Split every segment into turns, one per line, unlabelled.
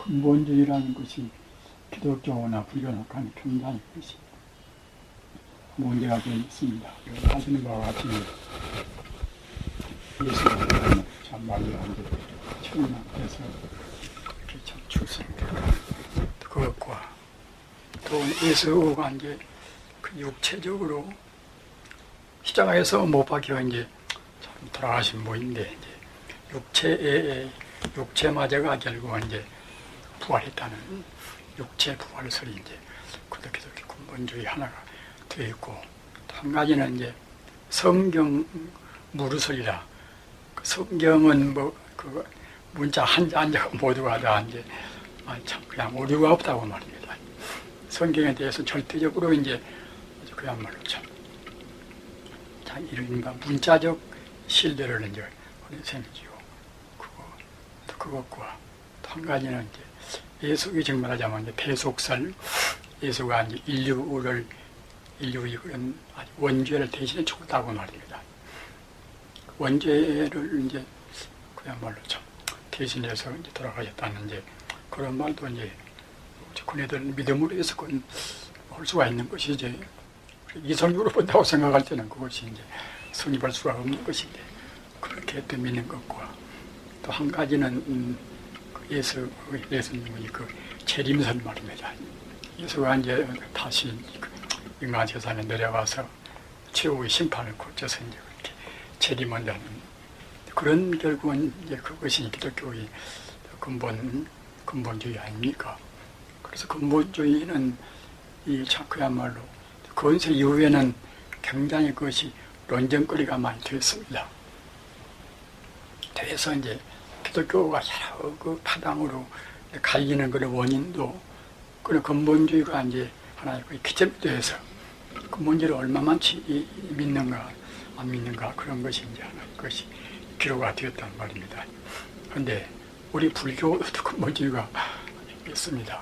근본주의라는 것이 기독교나 불교나 간에 굉장히 것이 문제가 되어 있습니다. 하시는 바와 같이 예수가 참말로 천만께서 참 출생되고 그것과 또 예수가 이제 그 육체적으로 십자가에서 못 박혀 이제 참 돌아가신 분인데 이제 육체마저가 결국은 이제 부활했다는 육체 부활설이 이제 그렇게도 근본주의 하나가 되어 있고 또 한 가지는 이제 성경 무르설이라 그 성경은 뭐 그 문자 한자 모두가 다 이제 참 그냥 오류가 없다고 말입니다. 성경에 대해서 절대적으로 이제 그야말로 참 이른바 문자적 신뢰를 이제 생기고 그것과 또 한 가지는 이제 예수가 정말 하자면 이제 대속설 예수가 이제 인류의 그런 원죄를 대신해 죽었다고 말입니다. 원죄를 이제 그야말로 참 대신해서 이제 돌아가셨다는 이제 그런 말도 이제 그네들 믿음으로 해서 그건 할 수가 있는 것이 이제 이성적으로 본다고 생각할 때는 그것이 이제 성립할 수가 없는 것인데 그렇게 또 믿는 것과 또 한 가지는 예수님의 그 재림설 말입니다. 예수가 이제 다시 그 인간 세상에 내려와서 최후의 심판을 거쳐서 이제 그렇게 재림한다는 그런 결국은 이제 그것이 기독교의 근본주의 아닙니까? 그래서 근본주의는 이 참 그야말로 건세 이후에는 굉장히 그것이 논쟁거리가 많이 되었습니다. 그래서 이제 기독교가 여러 그 파당으로 갈리는 그런 원인도 그런 근본주의가 이제 하나의 기점이 되어서 근본주의를 얼마만치 믿는가 안 믿는가 그런 것이 이제 하나 것이 기로가 되었단 말입니다. 그런데 우리 불교도 근본주의가 있습니다.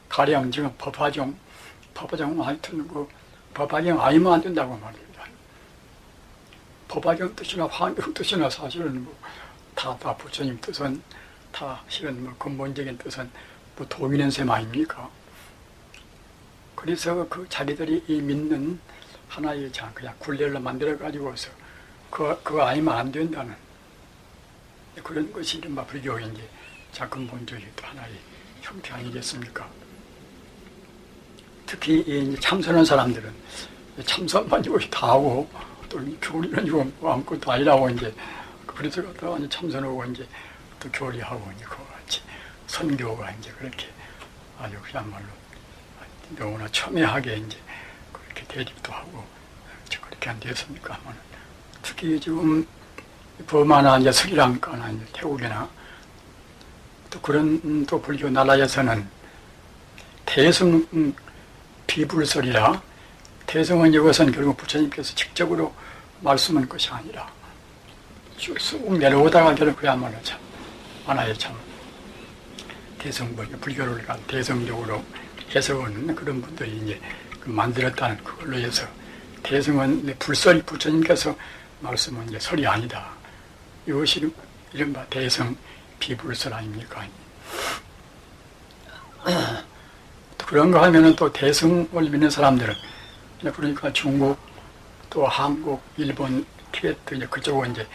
가령 지금 법화종은 하여튼 그 법화경 아니면 안 된다고 말입니다. 법화경 뜻이나 화경 뜻이나 사실은 뭐 다 부처님 뜻은 다 실은 뭐 근본적인 뜻은 뭐 동일한 셈 아닙니까? 그래서 그 자기들이 이 믿는 하나의 그냥 굴레를 만들어 가지고서 그거 아니면 안 된다는 그런 것이 이른바 불교의 이제 근본주의 또 하나의 형태 아니겠습니까? 특히 이제 참선한 사람들은 참선만 이거 다 하고 또 교리는 이거 아무것도 아니라고 이제 그래서 갖다가 이제 참선하고 이제 또 교리하고 이제 그와 같이 선교가 이제 그렇게 아주 그야말로 너무나 첨예하게 이제 그렇게 대립도 하고 그렇게 안 되었습니까? 특히 지금 버마나 이제 스리랑카나 이제 태국이나 또 그런 또 불교 나라에서는 대승 비불설이라 대승은 이것은 결국 부처님께서 직접으로 말씀한 것이 아니라 쑥 내려오다가 결국 그야말로 참 하나의 참 불교를 대승적으로 해석하는 그런 분들이 이제 만들었다는 그걸로 해서 대승은 불설이 부처님께서 말씀한 이제 설이 아니다. 이것이 이른바 대승 비불설 아닙니까? 또 그런 거 하면은 또 대승을 믿는 사람들은 그러니까 중국 또 한국, 일본, 티베트 이제 그쪽은 이제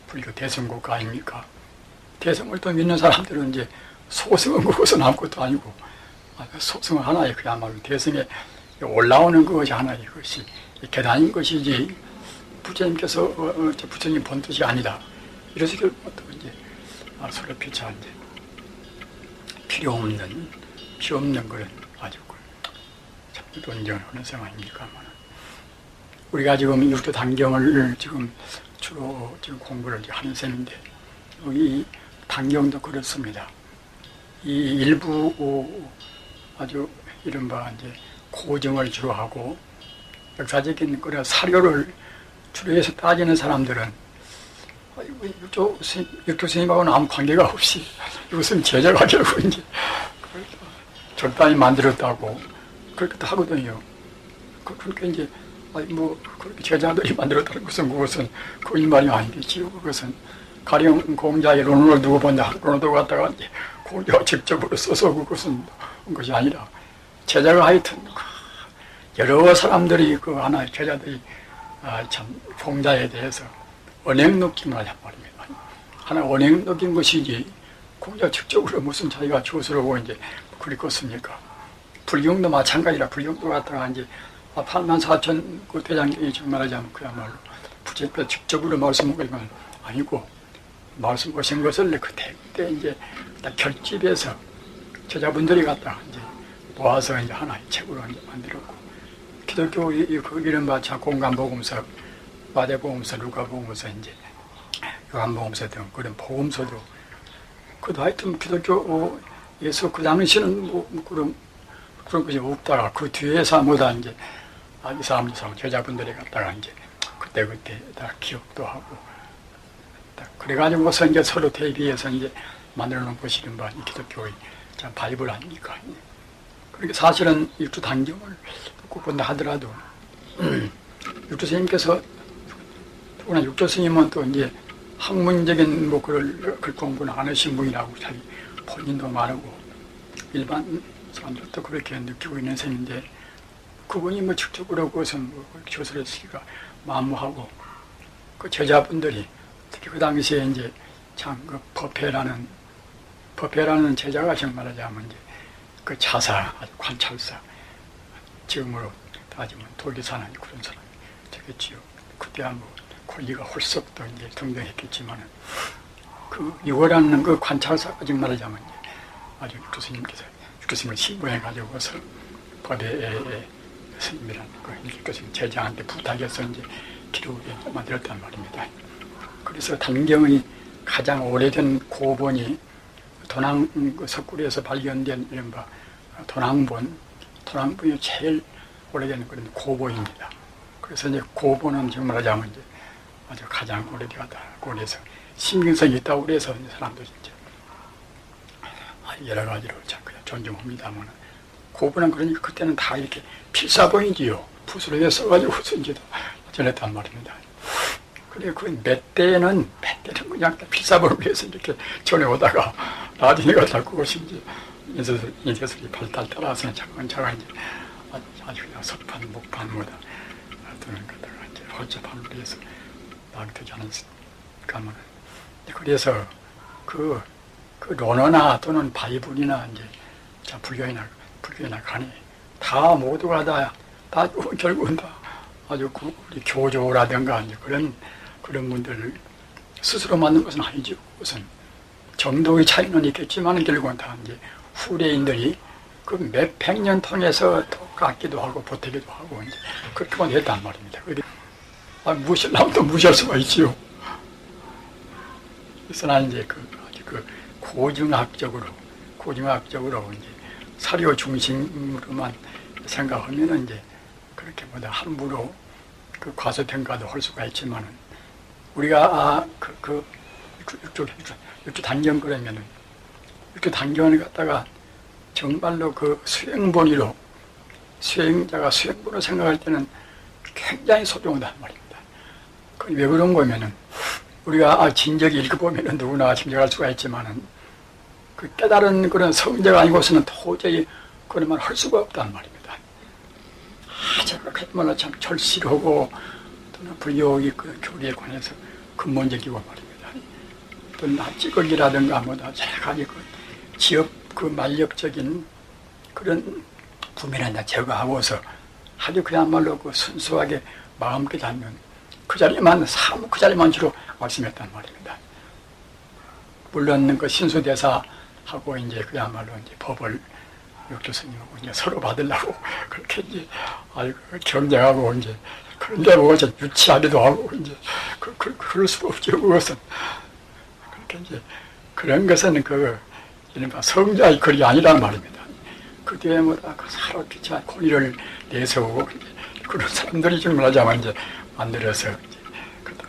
불교 대승국 아닙니까? 대승을 또 믿는 사람들은 이제 소승은 그것은 아무것도 아니고 소승은 하나의 그야말로 대승에 올라오는 것이 하나의 것이 계단인 것이지 부처님께서 부처님 본 뜻이 아니다. 이래서 결국 또 이제 서로 피차 이제 필요 없는 그런 아주 참 논쟁을 하는 상황이니까. 우리가 지금 육도 단경을 지금 주로 지금 공부를 하는 셈인데, 이 단경도 그렇습니다. 이 일부 아주 이른바 이제 고증을 주로 하고 역사적인 그런 사료를 주로 해서 따지는 사람들은 육조 스님하고는 아무 관계가 없이 이것은 제자가 결국 이제 적당히 만들었다고 그렇게 하거든요. 그렇게 이제 그렇게 제자들이 만들었다는 것은 그것은 거짓말이 아니겠지요. 그것은 가령 공자의論語를 누구 본다.論語를 갖다가 이제 공자가 직접으로 써서 그것은 한 것이 아니라 제자가 하여튼 여러 사람들이 그 하나의 제자들이 참 공자에 대해서 언행 느낌을 하냔 말입니다. 하나 언행 느낀 것이지 공자 직접으로 무슨 자기가 조수라고 이제 그랬겠습니까? 불경도 마찬가지라. 불경도 갖다가 이제 84,000 그 대장경이 정말하자면 그야말로 부처님께서 직접으로 말씀하신 건 아니고 말씀하신 것을 그때 이제 결집해서 제자분들이 갖다가 이제 모아서 이제 하나의 책으로 이제 만들었고, 기독교 이른바 공간복음서, 마태복음서, 루카복음서, 이제 요한복음서 등 그런 복음서도 그도 하여튼 기독교에서 그 당시는 그런 것이 없다가 그 뒤에서 뭐다 이제 이 사람 제자분들이 갖다가 이제 그때 다 기억도 하고 그래가지고서 이제 서로 대비해서 이제 만들어 놓은 것이 이른바 기독교의 참 바이블 아닙니까? 그러니까 사실은 육조 단경을 듣고 본다 하더라도 육조 스님께서 더구나 육조 스님은 또 이제 학문적인 글 공부는 안 하신 분이라고 자기 본인도 말하고 일반 사람들도 그렇게 느끼고 있는 셈인데, 그분이 직접으로 그것은 교수를 쓰기가 만무하고, 그 제자분들이 특히 그 당시에 이제 참 그 법회라는 제자가 정말 하자면 이제 그 자사, 아주 관찰사, 지금으로 따지면 도기사나 그런 사람이 되겠지요. 그때야 권리가 홀썩 또 이제 등등했겠지만은, 그 유월하는 그 관찰사가 정말 하자면 이제 아주 교수님을 신고해가지고서 법회에 스님이라는 교수님 제자한테 부탁해서 이제 기록을 만들었단 말입니다. 그래서 단경의 가장 오래된 고본이 도낭 석굴에서 발견된 이른바 도낭본이 제일 오래된 그런 고본입니다. 그래서 이제 고본은 정말 하자면 이제 아주 가장 오래되었다고 그래서 신빙성이 있다고 그래서 사람들이 이제 여러 가지로 참 그냥 존중합니다만, 고분은 그러니까 그때는 다 이렇게 필사본이지요. 붓으로 써가지고 이제 전했단 말입니다. 그래 그 몇 때는 그냥 필사본을 위해서 이렇게 전해오다가 나중에가 잘 그것이 이제 인쇄술이 발달 따라서 차근차근 이제 아주 그냥 석판, 목판 뭐다 또는 갖다가 이제 활자판으로 해서 나게 하는 가면은, 그래서 그 론어나 또는 바이블이나 이제 불교이나 간에 다 모두가 다 결국은 다 아주 우리 교조라든가 이제 그런 분들 스스로 만든 것은 아니죠. 우선 정도의 차이는 있겠지만 결국은 다 이제 후대인들이 그 몇백 년 통해서 또 깎기도 하고 보태기도 하고 이제 그렇게만 했단 말입니다. 무시하면 또 무시할 수가 있지요. 그래서 나는 이제 고증학적으로 이제 사료 중심으로만 생각하면은 이제 그렇게 보다 함부로 그 과소평가도 할 수가 있지만은, 우리가 육조 단경 그러면은 육조 단경을 갖다가 정말로 그 수행자가 수행본으로 생각할 때는 굉장히 소중하단 말입니다. 왜 그런 거면은 우리가 진적이 읽어보면은 누구나 짐작할 수가 있지만은 그 깨달은 그런 성자가 아니고서는 도저히 그런 말 할 수가 없단 말입니다. 정말 참 절실하고 또는 불교의 그 교리에 관해서 근본적이고 말입니다. 또 낯찌꺼기라든가 뭐다 여러 가지 그 지역 그 만력적인 그런 부면을 다 제거하고서 아주 그야말로 그 순수하게 마음 깨닫는 그 자리만 사무 그 자리만 주로 말씀했단 말입니다. 물론 그 신수대사하고 이제 그야말로 이제 법을 육조 스님하고 이제 서로 받으려고 그렇게 이제 아이고 경쟁하고 이제 그런데 뭐 이제 유치하기도 하고 이제 그럴 수가 없죠. 그것은 그렇게 이제 그런 것은 그 이른바 성자의 글이 아니란 말입니다. 그 뒤에 뭐다 그 사로 빛이 공의를 내세우고 그런 사람들이 좀 말하자면 이제 만들어서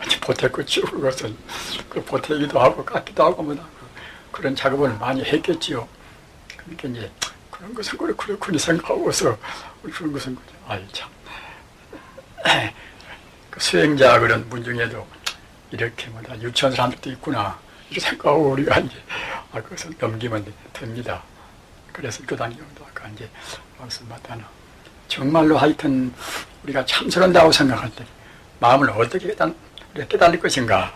이제 보태고 치우고 그것은 그 보태기도 하고 깎기도 하고 뭐다 그런 작업을 많이 했겠지요. 그러니까 이제 그런 것은 그렇군요 생각하고서 그런 것은 아이 참 그 수행자 그런 분 중에도 이렇게 뭐다 유치한 사람들도 있구나 이렇게 생각하고 우리가 이제 그것을 넘기면 됩니다. 그래서 교단경도 아까 이제 말씀하다나 정말로 하여튼 우리가 참선한다고 생각할 때 마음을 어떻게 깨달을 것인가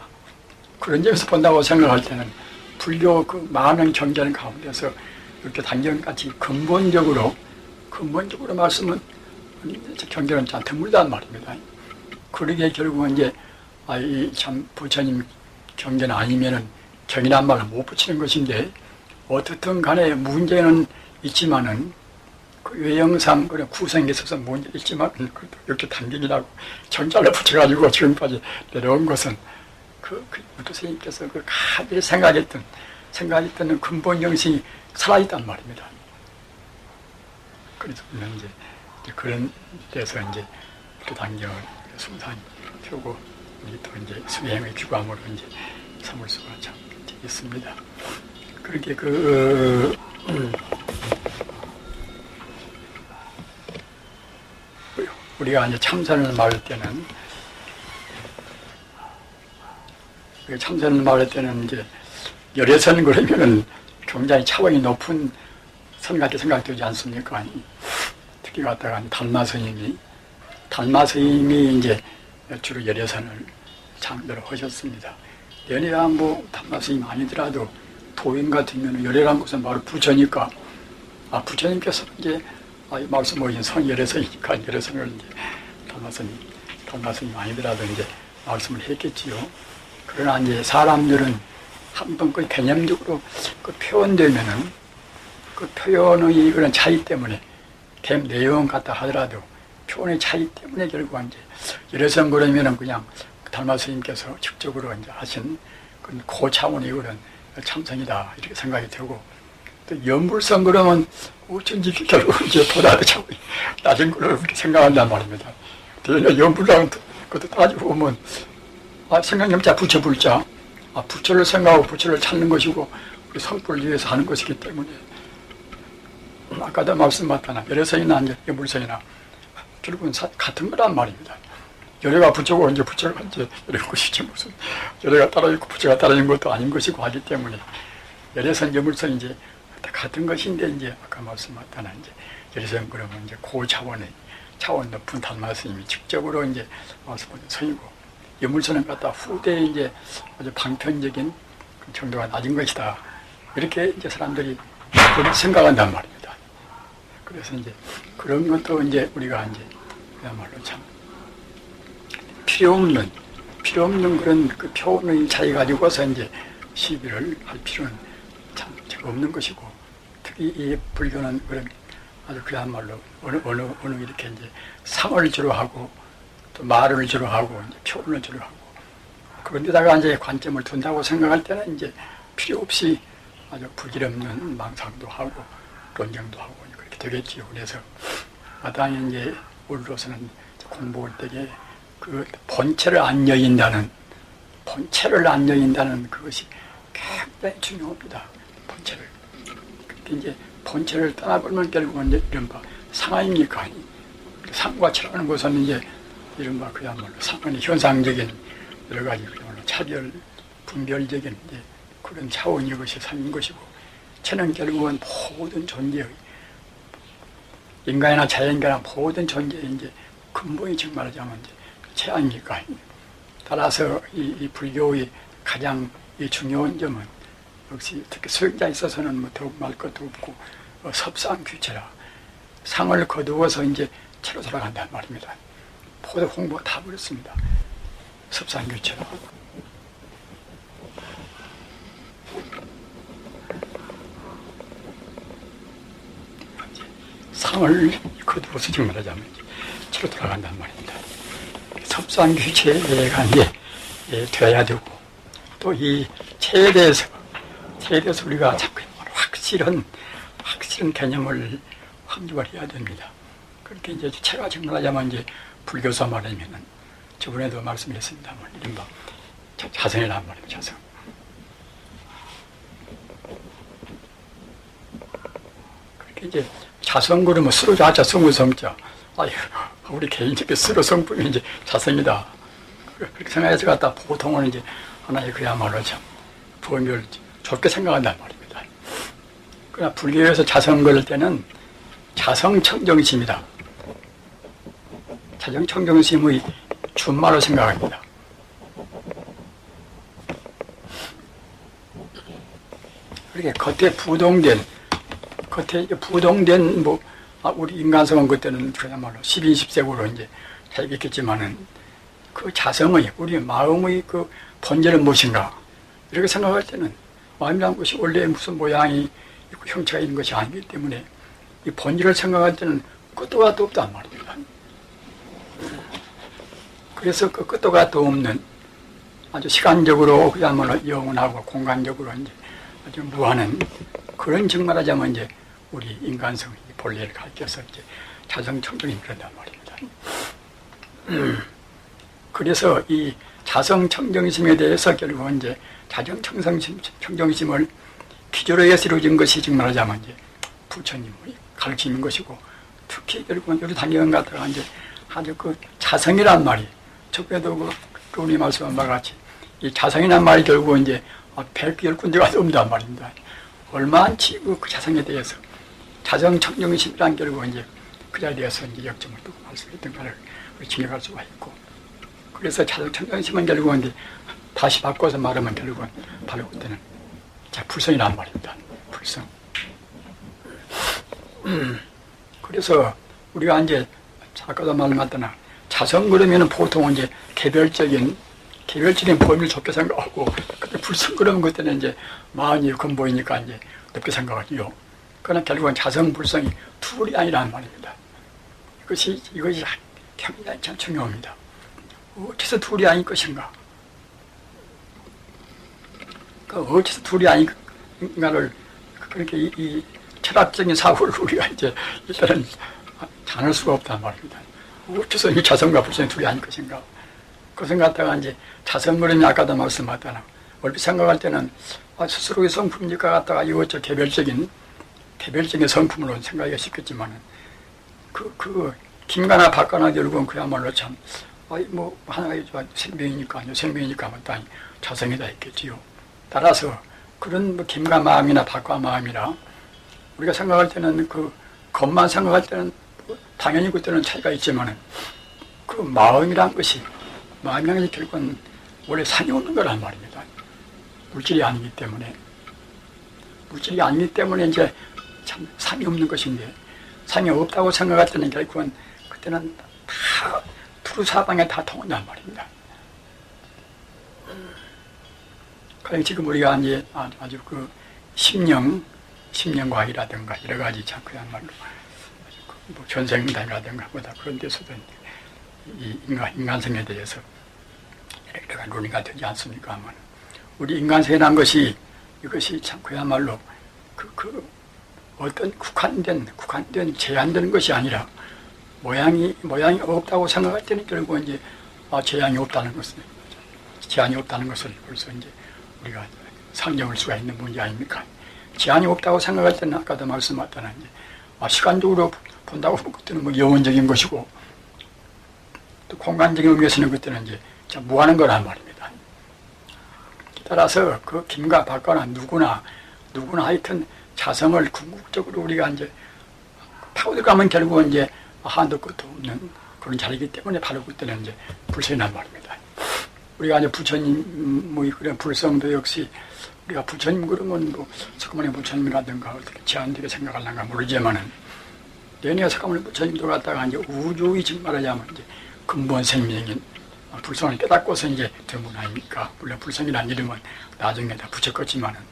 그런 점에서 본다고 생각할 때는 불교 그 많은 경전 가운데서 이렇게 단경같이 근본적으로 말씀은 경전은 잘 드물단 말입니다. 그러게 결국은 이제 참 부처님 경전 아니면은 경이란 말을 못 붙이는 것인데 어떻든 간에 문제는 있지만은 그 외형상 그런 구성에 있어서 문제 있지만 이렇게 단경이라고 정자를 붙여가지고 지금까지 내려온 것은 그 선생님께서 그 가지를 생각했던 근본 정신이 살아있단 말입니다. 그래서 이제 그런 데서 이제 그 단경을 숭상이 펴고 우리 또 이제 수행의 규감으로 이제 삼을 수가 참 있습니다. 그렇게 우리가 이제 참선을 말할 때는 이제 열애선 그러면은 굉장히 차원이 높은 선 같게 생각되지 않습니까? 특히 갖다가 달마 스님이 이제 주로 열애선을 창조를 하셨습니다. 연애가 뭐 달마 스님 아니더라도 도인 같으면 열애란 것은 바로 부처니까 부처님께서 이제 말씀하신 성열애선이니까 열애선을 이제 달마 스님 아니더라도 이제 말씀을 했겠지요. 그러나 이제 사람들은 한번 그 개념적으로 그 표현되면은 그 표현의 그런 차이 때문에 내용 같다 하더라도 표현의 차이 때문에 결국 이제 열애선 그러면은 그냥 달마 스님께서 직접으로 이제 하신 그런 고차원의 그런 참선이다 이렇게 생각이 되고 또 연불선 그러면 어쩐지 결국 이제 보다 더 차원이 낮은 걸로 이렇게 생각한단 말입니다. 연불랑 그것도 따지고 보면 생각념자 부처불자 부처를 생각하고 부처를 찾는 것이고 우리 성불을 위해서 하는 것이기 때문에 아까도 말씀하셨잖아. 열애선이나 연불선이나 결국은 같은 거란 말입니다. 열애가 부처고 이제 부처가 이제 이런 것이지 무슨 열애가 따라있고 부처가 따라있는 것도 아닌 것이고 하기 때문에 열애선, 연불선 이제 같은 것인데 이제 아까 말씀하셨잖아. 이제 열애선 그러면 이제 고차원의 차원 높은 달마 스님이 직접으로 이제 말씀하신 성이고 연불선은 갖다 후대에 이제 아주 방편적인 정도가 낮은 것이다. 이렇게 이제 사람들이 그렇게 생각한단 말입니다. 그래서 이제 그런 것도 이제 우리가 이제 그야말로 참 필요 없는 그런 그 표현의 차이 가지고서 이제 시비를 할 필요는 참 없는 것이고 특히 이 불교는 그런 아주 그야말로 어느 이렇게 이제 상을 주로 하고 또 말을 주로 하고 이제 표현을 주로 하고 그런 데다가 이제 관점을 둔다고 생각할 때는 이제 필요 없이 아주 부질없는 망상도 하고 논쟁도 하고 그렇게 되겠지요. 그래서 마땅히 이제 우리로서는 공부할 때에 그 본체를 안 여인다는 그것이 굉장히 중요합니다. 본체를. 그렇게 이제 본체를 떠나버리면 결국은 이제 이른바 상아입니까? 상과 체라는 것은 이제 이른바 그야말로 상은 현상적인 여러 가지 그야말로 차별, 분별적인 이제 그런 차원이 것이 상인 것이고, 체는 결국은 모든 존재의 인간이나 자연계나 모든 존재의 이제 근본이 즉 말하자면 이제 체 아닙니까? 따라서 이 불교의 가장 이 중요한 점은 역시 특히 수행자에 있어서는 뭐 더욱 말 것도 없고 섭상규체라 상을 거두어서 이제 체로 돌아간단 말입니다. 모두 홍보가 다 버렸습니다. 섭상규체라. 상을 거두어서 지금 말하자면 치러 돌아간단 말입니다. 섭상규체가 이제 돼야 되고 또 이 체에 대해서 우리가 자꾸 확실한 개념을 확립을 해야 됩니다. 그렇게 이제 체가 지금 말하자면 이제 불교서 말하면은 저번에도 말씀드렸습니다만 이른바 자성이란 말입니다. 자성. 그렇게 이제 자성 그러면 스로 자자 성우 성자. 우리 개인적인 스로 성품이 이제 자성이다. 그렇게 생각해서 갖다 보통은 이제 하나의 그야말로 참 부모를 좋게 생각한단 말입니다. 그러나 불교에서 자성 그럴 때는 자성청정심이다. 자성청정심의 준말로 생각합니다. 그렇게 겉에 부동된 우리 인간성은 그때는 그야말로 10인 10색으로 이제 살겠겠지만은 그 자성의 우리 마음의 그 본질은 무엇인가 이렇게 생각할 때는 마음이라는 것이 원래 무슨 모양이 있고 형체가 있는 것이 아니기 때문에 이 본질을 생각할 때는 끝도 가도 없단 말입니다. 그래서 그 끝도 가도 없는 아주 시간적으로 그야말로 영원하고 공간적으로 이제 아주 무한한 그런 정말하자면 이제 우리 인간성의 본래를 가르쳐서 이제 자성청정이 그런단 말입니다. 그래서 이 자성청정심에 대해서 결국은 이제 자성청정심을 기조로 해서 이루어진 것이 지금 말하자면 이제 부처님의 가르치는 것이고 특히 결국은 우리 단계원 같다가 이제 아주 그 자성이란 말이 저번에도 그 교훈이 말씀한 바와 같이 이 자성이란 말이 결국은 이제 110군데가 넘는단 말입니다. 얼마나 그 자성에 대해서 자성청정심이란 결국은 이제 그 자리에 대해서 이제 역점을 두고 말씀했던 것을 증명할 수가 있고 그래서 자성청정심은 결국은 이제 다시 바꿔서 말하면 결국은 바로 그때는 불성이란 말입니다. 불성. 그래서 우리가 이제 아까도 말씀했더나 자성 그러면은 보통은 이제 개별적인 범위를 좁게 생각하고 불성 그러면 그때는 이제 마음이 근본이니까 이제 넓게 생각하지요. 그러나 결국은 자성 불성이 둘이 아니란 말입니다. 이것이 굉장히 참 중요합니다. 어째서 둘이 아닌 것인가? 어째서 둘이 아닌가를 그렇게 이 철학적인 사고를 우리가 이제 일단은 자를 수가 없단 말입니다. 어째서 이 자성과 불성이 둘이 아닌 것인가? 그것을 갖다가 이제 자성그림이 아까도 말씀하잖아. 얼핏 생각할 때는 스스로의 성품이니까 갖다가 이것저 개별적인 성품으로 생각하기가 쉽겠지만은 김가나 박가나 결국은 그야말로 참 하나의 생명이니까 마땅히 자성이다 했겠지요. 따라서 그런 김가 마음이나 박가 마음이나 우리가 생각할 때는 그 것만 생각할 때는 당연히 그때는 차이가 있지만은 그 마음이란 것이 결국은 원래 상이 없는 거란 말입니다. 물질이 아니기 때문에 이제 참 상이 없는 것인데 상이 없다고 생각할 때는 결국은 그때는 다 두루 사방에 다 통한단 말입니다. 그러니까 지금 우리가 이제 아주 그 심령과학이라든가 여러 가지 참 그야말로 전생단이라든가 그런 데서도 이 인간성에 대해서 여러 가지 논의가 되지 않습니까? 우리 인간성이라는 것이 이것이 참 그야말로 어떤 국한된 제한되는 것이 아니라 모양이 없다고 생각할 때는 결국은 이제 제한이 없다는 것을 벌써 이제 우리가 상정할 수가 있는 문제 아닙니까? 제한이 없다고 생각할 때는 아까도 말씀하셨잖아요. 시간적으로 본다고 그때는 영원적인 것이고 또 공간적인 의미에서는 그때는 이제 무한한 거란 말입니다. 따라서 그 김과 박과나 누구나 하여튼 자성을 궁극적으로 우리가 이제 파고들어가면 결국은 이제 한도 끝도 없는 그런 자리이기 때문에 바로 그때는 이제 불성이란 말입니다. 우리가 이제 부처님 그런 불성도 역시 우리가 부처님 그러면 석가모니 부처님이라든가 어떻게 제한되게 생각하려는가 모르지만은 내내 석가모니 부처님도 갖다가 이제 우주의 말하자면 이제 근본 생명인 불성을 깨닫고서 이제 된 분 아닙니까? 물론 불성이라는 이름은 나중에 다 붙였겠지만은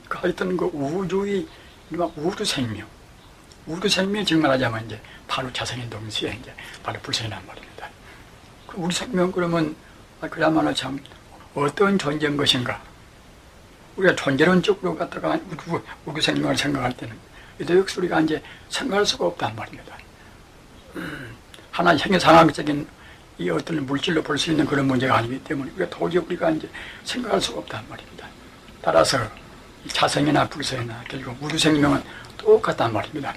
하여튼 그 우주 생명 우주 생명이 지금 말하자면 이제 바로 자생의 동시에 이제 바로 불생이란 말입니다. 그 우주 생명 그러면 그야말로 참 어떤 존재인 것인가? 우리가 존재론적으로 갖다가 우주 생명을 생각할 때는 이도 역시 우리가 이제 생각할 수가 없단 말입니다. 하나의 행위상학적인 이 어떤 물질로 볼 수 있는 그런 문제가 아니기 때문에 우리가 이제 생각할 수가 없단 말입니다. 따라서 자생이나 불생이나 결국 우주 생명은 똑같단 말입니다.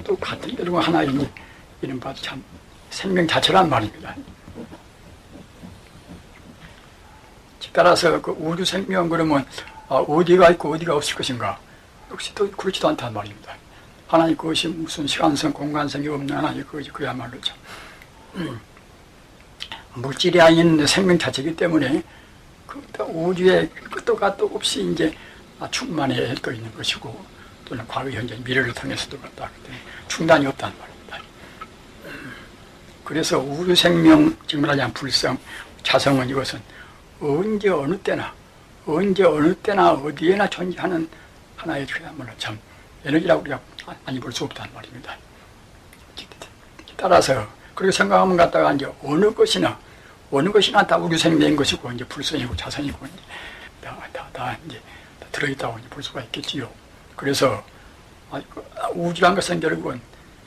똑같은 결국 하나의 이제 이른바 참 생명 자체란 말입니다. 따라서 그 우주 생명 그러면 어디가 있고 어디가 없을 것인가? 역시 또 그렇지도 않단 말입니다. 하나님 그것이 무슨 시간성, 공간성이 없는 하나님 그것이 그야말로 참 물질이 아닌 생명 자체이기 때문에 그 우주의 끝도 갓도 없이 이제 충만해 또 있는 것이고 또는 과거, 현재, 미래를 통해서도 갖다 중단이 없단 말입니다. 그래서 우주 생명, 지금 말하자면 불성, 자성은 이것은 언제 어느 때나 어디에나 존재하는 하나의 그야말로 참 에너지라고 우리가 많이 볼 수 없단 말입니다. 따라서 그렇게 생각하면 갖다가 이제 어느 것이나 다 우주 생명인 것이고 이제 불성이고 자성이고 이제 다 이제 들어있다고 이제 볼 수가 있겠지요. 그래서 우주란 것은 결국은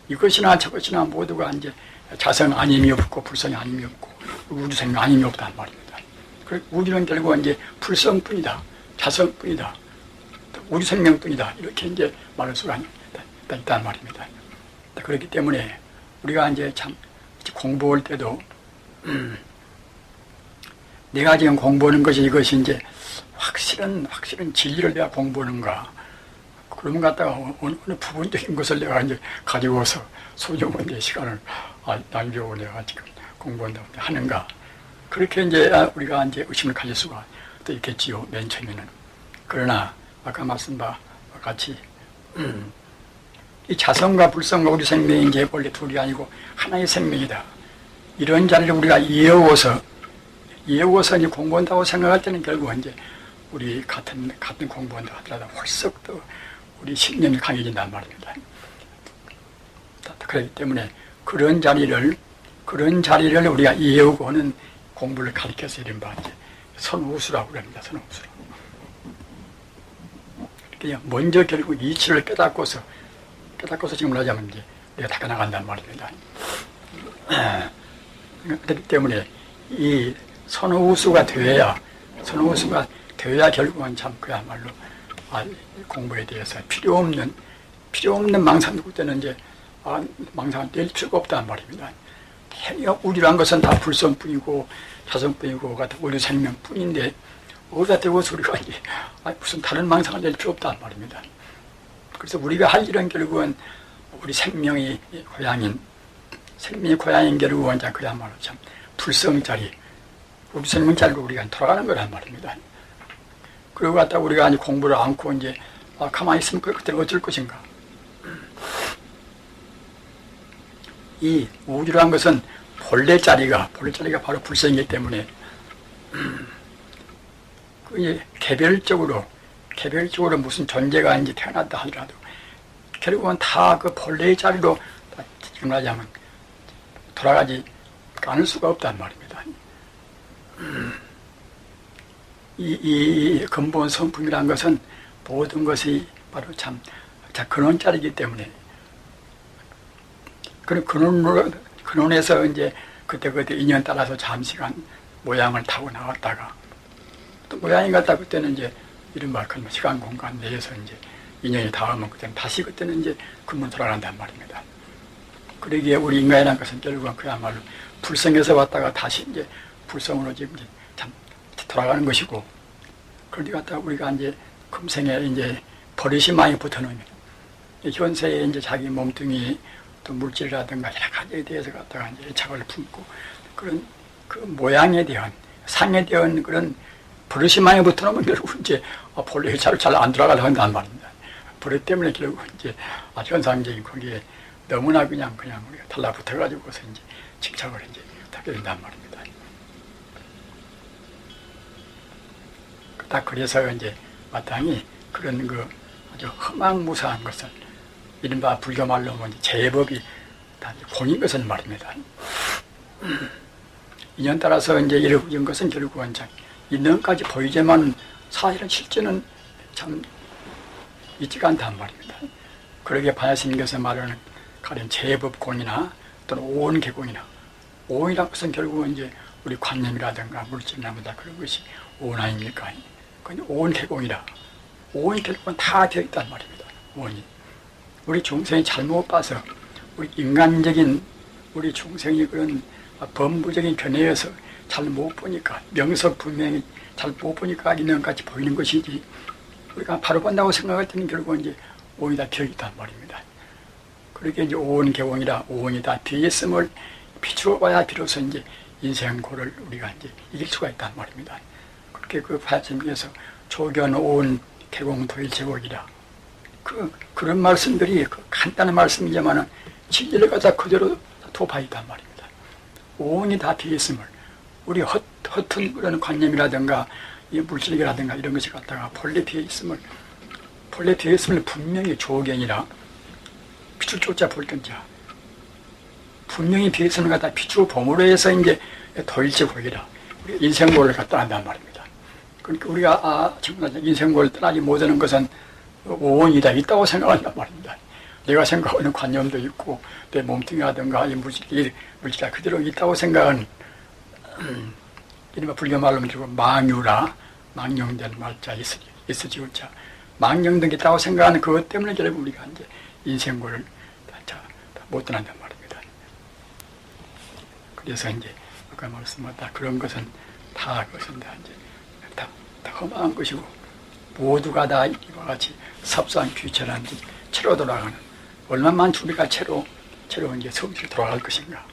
이것이나 저것이나 모두가 이제 자성 아님이 없고 불성이 아님이 없고 우주 생명 아님이 없단 말입니다. 우주는 결국은 이제 불성뿐이다, 자성뿐이다, 우주 생명뿐이다 이렇게 이제 말할 수가 있단 말입니다. 그렇기 때문에 우리가 이제 참 공부할 때도 내가 지금 공부하는 것이 이것이 이제 확실한 진리를 내가 공부하는가? 그러면 갖다가 어느 부분적인 것을 내가 이제 가지고서 소중한 이제 시간을 낭비하고 내가 지금 공부한다고 하는가? 그렇게 이제 우리가 이제 의심을 가질 수가 또 있겠지요. 맨 처음에는. 그러나 아까 말씀 바 같이 이 자성과 불성과 우리 생명이 이제 원래 둘이 아니고 하나의 생명이다. 이런 자리를 우리가 이어오서 이제 공부한다고 생각할 때는 결국 이제 우리 같은 공부한다 하더라도 훨씬 더 우리 신념이 강해진단 말입니다. 그렇기 때문에 그런 자리를 우리가 이어오고 하는 공부를 가르쳐서 이른바 이제 선우수라고 합니다. 선우수라고. 그냥 먼저 결국 이치를 깨닫고서 지금 하자면 이제 내가 닦아 나간단 말입니다. 그렇기 때문에 이 선우수가 되어야 결국은 참 그야말로 공부에 대해서 필요 없는 망상 누구 때는 이제 망상을 낼 필요가 없단 말입니다. 우리란 것은 다 불성뿐이고 자성뿐이고 같은 우리 생명뿐인데 어디다 대고서 우리가 이제 무슨 다른 망상을 낼 필요 없단 말입니다. 그래서 우리가 할 일은 결국은 우리 생명의 고향인 결국은 그야말로 참 불성자리 우리 생명 자리로 우리가 돌아가는 거란 말입니다. 그리고 갖다 우리가 이제 공부를 않고 이제 가만히 있으면 그때 어쩔 것인가? 이 우주라는 것은 본래 자리가 바로 불성이기 때문에 그 개별적으로 무슨 존재가 이제 태어났다 하더라도 결국은 다 그 본래의 자리로 지금 하자면 돌아가지 않을 수가 없단 말입니다. 이 근본 성품이라는 것은 모든 것이 바로 참 근원자리이기 때문에 근원에서 이제 그때 인연 따라서 잠시간 모양을 타고 나왔다가 또 모양이 같다 그때는 이제 이른바 시간 공간 내에서 이제 인연이 닿으면 그때는 이제 근본 돌아간단 말입니다. 그러기에 우리 인간이라는 것은 결국은 그야말로 불성에서 왔다가 다시 이제 불성으로 지금 참 돌아가는 것이고 그러니 갖다가 우리가 이제 금생에 이제 버릇이 많이 붙어놓으면 현세에 이제 자기 몸뚱이 또 물질이라든가 여러 가지에 대해서 갖다가 이제 애착을 품고 그런 그 모양에 대한 상에 대한 그런 버릇이 많이 붙어놓으면 결국 이제 본래 잘 안 돌아가려고 한단 말입니다. 버릇 때문에 결국 이제 현상적인 거기에 너무나 그냥 우리가 달라붙어가지고서 이제 집착을 이제 하게 된단 말입니다. 딱 그래서 이제 마땅히 그런 그 아주 허망무사한 것을 이른바 불교 말로 하면 제법이 다 공인 것은 말입니다. 인연 따라서 이제 이런 것은 결국은 참 인연까지 보이지만 사실은 실제는 참 있지가 않단 말입니다. 그러게 반야스님께서 말하는 가령 제법공이나 또는 오온개공이나, 오온이라는 것은 결국은 이제 우리 관념이라든가 물질이라든가 그런 것이 오온 아닙니까? 그건 오온개공이라. 오온이 결국은 다 되어 있단 말입니다. 오온이. 우리 중생이 잘못 봐서 우리 인간적인 우리 중생이 그런 범부적인 견해에서 잘 못 보니까, 명석 분명히 잘 못 보니까 인연같이 보이는 것이지, 우리가 바로 본다고 생각할 때는 결국은 이제 오온이 다 되어 있단 말입니다. 그렇게 이제 오온개공이라, 오온이 다 되어 있음을 비추어 봐야 비로소 이제 인생고를 우리가 이제 이길 수가 있단 말입니다. 그렇게 그 파야스님께서 조견 오온 개공 도일제국이라, 그런 말씀들이 간단한 말씀이지만은 진리를 갖다 그대로 도파있단 말입니다. 오온이 다 되어 있음을, 우리 허튼 그런 관념이라든가 이 물질이라든가 이런 것이 갖다가 본래 되어 있음을 분명히 조견이라, 빛을 쫓아 볼 건자 분명히 되어 있음을 갖다 비추어 봄으로 해서 이제 도일제국이라, 우리 인생고를 갖다 한단 말입니다. 그러니까 우리가 정말 인생고를 떠나지 못하는 것은 오온이다 있다고 생각한단 말입니다. 내가 생각하는 관념도 있고 내 몸뚱이라든가 이 물질이 그대로 있다고 생각하는, 이른바 불교 말로 망유라, 망령된 말자 있으지우자, 망령된 게 있다고 생각하는 그것 때문에 결국 우리가 이제 인생고를 다 못 떠난단 말입니다. 그래서 이제 아까 말씀하다 그런 것은 다 그것은 다 이제 다 험한 것이고, 모두가 다 이와 같이 섭수한 귀체란 채로 돌아가는, 얼마만 우리가 채로 이제 성질로 돌아갈 것인가.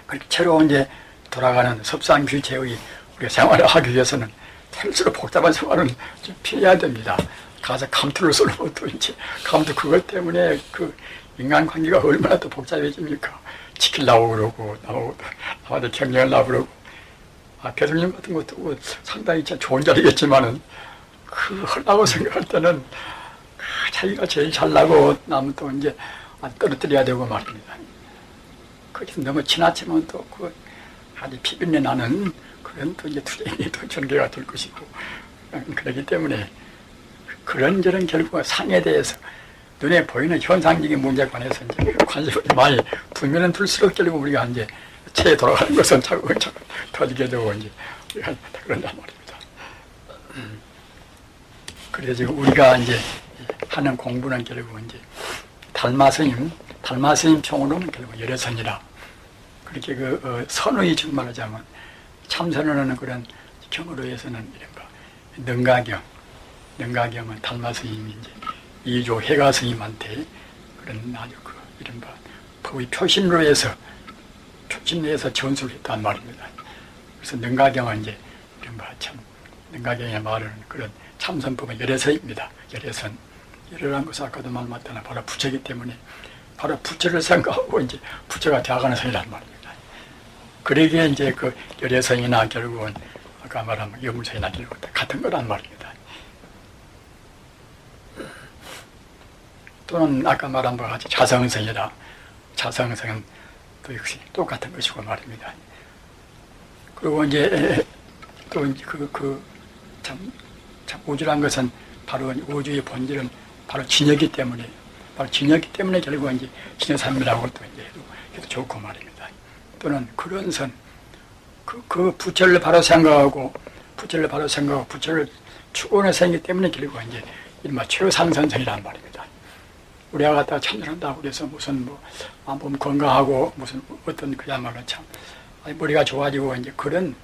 그렇게 채로 이제 돌아가는 섭수한 귀체의 우리가 생활을 하기 위해서는 탈수로 복잡한 생활은 좀 피해야 됩니다. 가서 감투를 쓰는 것도 이제 감투 그것 때문에 그 인간관계가 얼마나 더 복잡해집니까? 지키려고 그러고 나와도 경영하려고 그러고, 교수님 같은 것도 상당히 좋은 자리겠지만은 하려고 생각할 때는 자기가 제일 잘나고 남은 또 이제 떨어뜨려야 되고 말입니다. 그래서 너무 지나치면 또 아주 피비린내 나는 그런 또 이제 투쟁이 또 전개가 될 것이고, 그렇기 때문에 그런저런 결국 상에 대해서 눈에 보이는 현상적인 문제에 관해서 이제 관심을 많이 두면은 둘수록 결국 우리가 이제 체에 돌아가는 것은 차근차근 터지게 되고 이제 우리가 그런단 말입니다. 그래서 지금 우리가 이제 하는 공부는 결국 이제 달마스님 총으로는 결국 열애선이라, 그렇게 선의 정말하자면 참선하는 그런 경으로 해서는 이른바 능가경은 달마스님이 이제 이조 해가스님한테 그런 아주 이른바 법의 표신으로 해서 전수를 했단 말입니다. 그래서 능가경은 이제 이른바 참 능가경의 말은 그런 참선법은 열애선입니다. 열애선. 열애라는 것은 아까도 말했다나 바로 부처이기 때문에 바로 부처를 생각하고 이제 부처가 되어가는 선이란 말입니다. 그러기에 이제 그 열애선이나 결국은 아까 말한 여물선이나 결국 같은 거란 말입니다. 또는 아까 말한 바와 같이 자성선이라, 자성선은 또 역시 똑같은 것이고 말입니다. 그리고 이제 또 참 우주란 것은 바로 우주의 본질은 바로 진여기 때문에 결국은 이제 진여삼미라고 또 이제 해도 좋고 말입니다. 또는 그런 선, 그 부처를 바로 생각하고 부처를 추구하는 선이기 때문에 결국은 이제 이른바 최상선선이란 말입니다. 우리가 갖다가 참선한다고 그래서 무슨 몸 건강하고 무슨 어떤 그야말로 참 머리가 좋아지고 이제 그런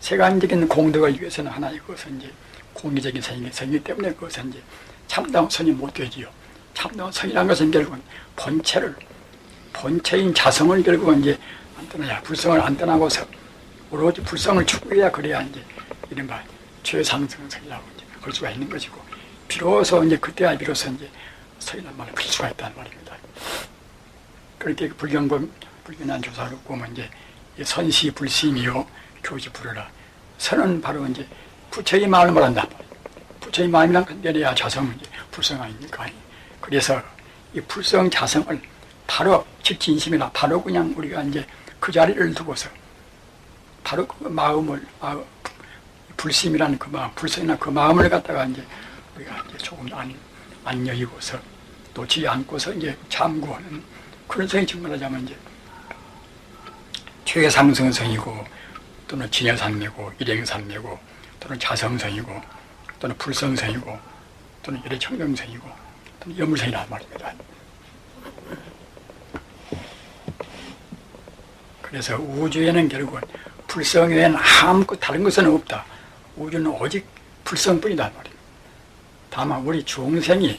세간적인 공덕을 위해서는 하나의 그것은 이제 공의적인 선이기 때문에 그것은 이제 참다운 선이 못 되지요. 참다운 선이라는 것은 결국은 본체인 자성을 결국은 이제 안 떠나야, 불성을 안 떠나고서 오로지 불성을 추구해야 그래야 이제 이른바 최상승선이라고 이제 할 수가 있는 것이고, 비로소 이제 그때야 비로소 이제 선이란 말을 필 수가 있다는 말입니다. 그렇게 불견한 조사를 보면 이제 선시 불심이요 교시 불어라. 선은 바로 이제 부처의 마음을 말한다. 부처의 마음이란 건데려야 자성은 이제 불성 아닙니까? 그래서 이 불성 자성을 바로 직진심이나 바로 그냥 우리가 이제 그 자리를 두고서 바로 그 마음을 불심이라는 그 마음, 불성이나 그 마음을 갖다가 이제 우리가 이제 조금 안 여의고서 놓지 않고서 이제 참고하는 그런 성이 정말하자면 이제 최상승성이고 또는 진여산매고 일행산매고 또는 자성성이고 또는 불성성이고 또는 열애청정성이고 또는 여물성이란 말입니다. 그래서 우주에는 결국은 불성 외에는 아무것도 다른 것은 없다. 우주는 오직 불성뿐이다 말입니다. 다만 우리 중생이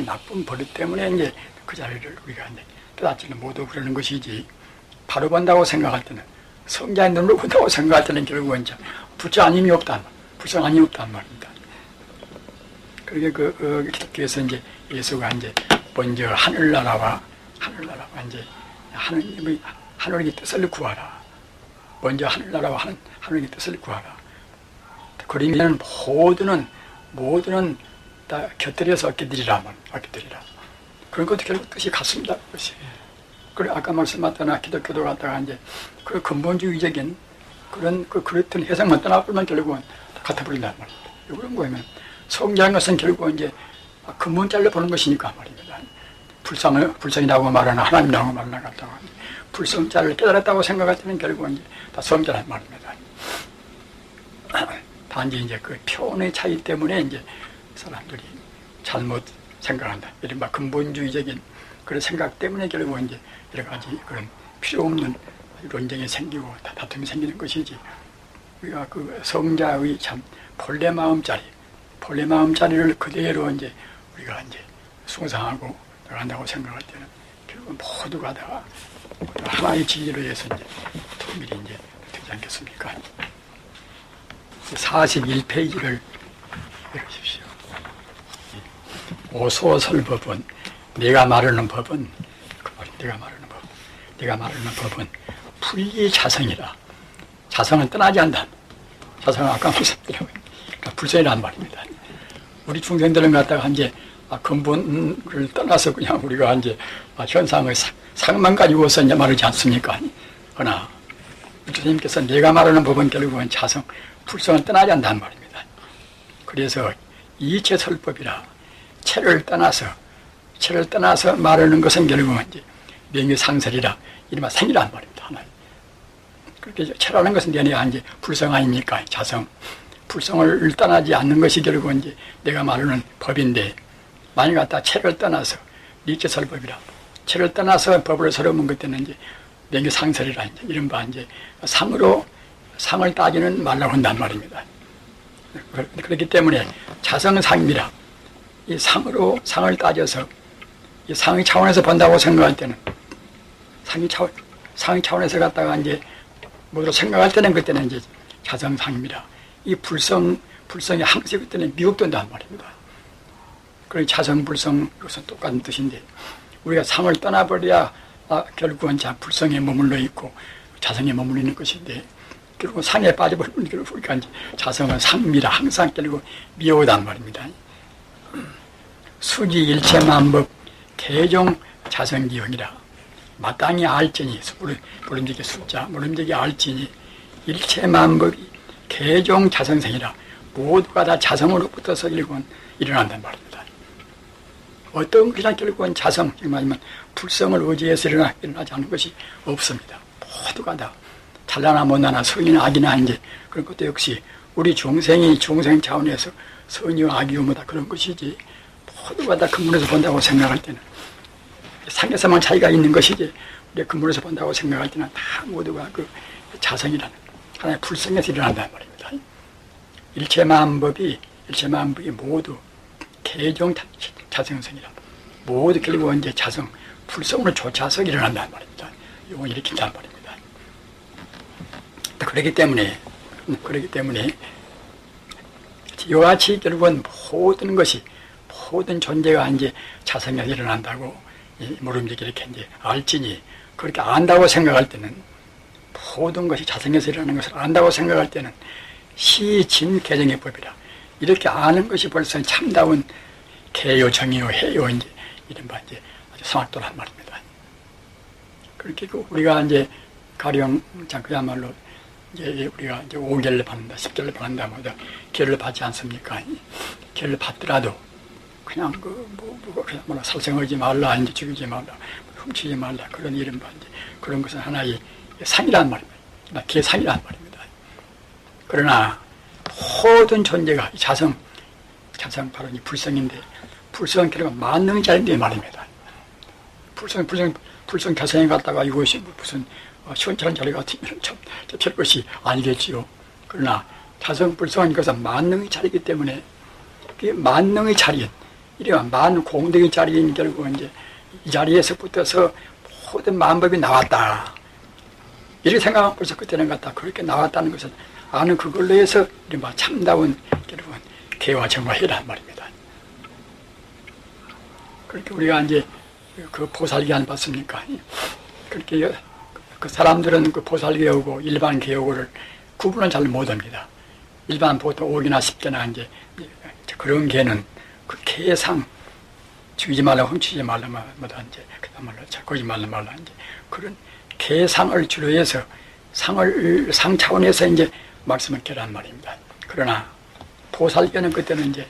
나쁜 버릇 때문에 이제 그 자리를 우리가 이제 깨닫지는 못하고 그러는 것이지, 바로 본다고 생각할 때는, 성자의 눈으로 본다고 생각할 때는 결국은 이제 부처 아님이 없단 말, 불성 아님이 없단 말입니다. 그러게 기독교에서 이제 예수가 이제 먼저 하늘나라와 이제 하느님의 하늘의 뜻을 구하라. 먼저 하늘나라와 하늘의 뜻을 구하라. 그러면 모두는 다 곁들여서 얻게 되리라. 그런 것도 결국 뜻이 같습니다. 그것이. 그래 아까 말씀하셨던 기독교도 갖다가 이제 그 근본주의적인 그랬던 해석만 떠나버리면 결국은 같아버린단 말입니다. 그런 거면 성장한 것은 결국은 이제 근본자를 보는 것이니까 말입니다. 불성이라고 말하나 하나님이라고 말하나 갖다가 불성자를 깨달았다고 생각할 때는 결국은 이제 다 성자란 말입니다. 단지 이제 그 표현의 차이 때문에 이제 사람들이 잘못 생각한다. 이른바 근본주의적인 그런 생각 때문에 결국은 이제 여러 가지 그런 필요 없는 논쟁이 생기고 다툼이 생기는 것이지, 우리가 그 성자의 참 본래 마음자리를 그대로 이제 우리가 이제 숭상하고 나간다고 생각할 때는 결국은 모두가 다 하나의 진리로 해서 이제 통일이 이제 되지 않겠습니까? 41페이지를 읽으십시오. 오소설법은 내가 말하는 법은 불이자성이라. 자성은 떠나지 않는다. 자성은 아까 말씀드렸고 불성이란 말입니다. 우리 중생들은 갖다가 이제 근본을 떠나서 그냥 우리가 이제 현상의 상만 가지고서 이제 말하지 않습니까? 그러나 부처님께서 내가 말하는 법은 결국은 자성, 불성을 떠나지 않는단 말입니다. 그래서 이체설법이라 체를 떠나서 말하는 것은 결국은 이제 명유상설이라 이른바 생이란 말입니다. 하나. 그렇게 체라는 것은 내내야 이제 불성 아닙니까? 자성. 불성을 떠나지 않는 것이 결국은 이제 내가 말하는 법인데, 만약 갖다 체를 떠나서 이체설법이라 체를 떠나서 법을 서러운 것 때는 이제 명유상설이라 이제 이른바 이제 상을 따지는 말라고 한단 말입니다. 그렇기 때문에 자성상입니다. 이 상을 따져서 이 상의 차원에서 본다고 생각할 때는 상의 차원에서 갖다가 이제 뭐로 생각할 때는 그때는 이제 자성상입니다. 이 불성이 항상 그때는 미혹된단 말입니다. 그러니 자성, 불성 이것은 똑같은 뜻인데, 우리가 상을 떠나버려야 결국은 불성에 머물러 있고 자성에 머물러 있는 것인데, 결국 상에 빠져버리면 결국 우리가 이제 자성은 상입니다. 항상 결국 미혹이단 말입니다. 수지 일체만법 개종 자성기형이라. 마땅히 알지니, 물음직의 숫자, 물음직의 알지니 일체만법이 개종 자성생이라. 모두가 다 자성으로부터서 일어난단 말입니다. 어떤 것이나 결국은 자성, 말하면 불성을 의지해서 일어나지 않는 것이 없습니다. 모두가 다 잘나나 못나나 성이나 악이나 이제 그런 것도 역시 우리 중생 차원에서 선이와 악이 뭐다 그런 것이지, 모두가 다 근본에서 본다고 생각할 때는 상에서만 차이가 있는 것이지, 우리 근본에서 본다고 생각할 때는 다 모두가 그 자성이라는 하나의 불성에서 일어난단 말입니다. 일체만법이 모두 개종 자성성이라. 모두 결국은 이제 자성, 불성으로 쫓아서 일어난단 말입니다. 이건 일으킨단 말입니다. 그렇기 때문에 이와 같이 결국은 모든 존재가 이제 자성에서 일어난다고 모름지기 이렇게 이제 알지니, 그렇게 안다고 생각할 때는, 모든 것이 자성에서 일어나는 것을 안다고 생각할 때는 시진 개정의 법이라. 이렇게 아는 것이 벌써 참다운 개요, 정이요, 해요, 이제, 이른바 이제 아주 성악도란 말입니다. 그렇게 우리가 이제 가령, 그야말로 이제 우리가 이제 5계를 받는다, 10계를 받는다, 뭐다, 계를 받지 않습니까? 계를 받더라도 그냥 그냥 뭐라 살생하지 말라, 이제 죽이지 말라, 훔치지 말라, 그런 이른바 이제 그런 것은 하나의 상이란 말입니다. 계상이란 말입니다. 그러나 모든 존재가 자성 바로 이 불성인데, 불성 결국 만능자인데 말입니다. 불성 개성에 갔다가 이것이 무슨 시원찮은 자리 같으면 참 별 것이 아니겠지요. 그러나 자성 불성은 것은 만능의 자리이기 때문에 그 만능의 자리인, 이래야 만공덕의 자리인 결국 이제 이 자리에서 붙어서 모든 만법이 나왔다. 이렇게 생각하면 벌써 그때는 같다. 그렇게 나왔다는 것은 아는 그걸로 해서 이른바 참다운 결국은 개와 정화해란 말입니다. 그렇게 우리가 이제 그 보살기한 봤습니까? 그렇게 그 사람들은 그 보살개하고 일반 개하고를 구분을 잘 못합니다. 일반 보통 5개나 10개나 이제 그런 개는 그 개상, 죽이지 말라, 훔치지 말라, 뭐다 이제 그다음에 거짓말로 말라 이제 그런 개상을 주로 해서 상 차원에서 이제 말씀을 개란 말입니다. 그러나 보살개는 그때는 이제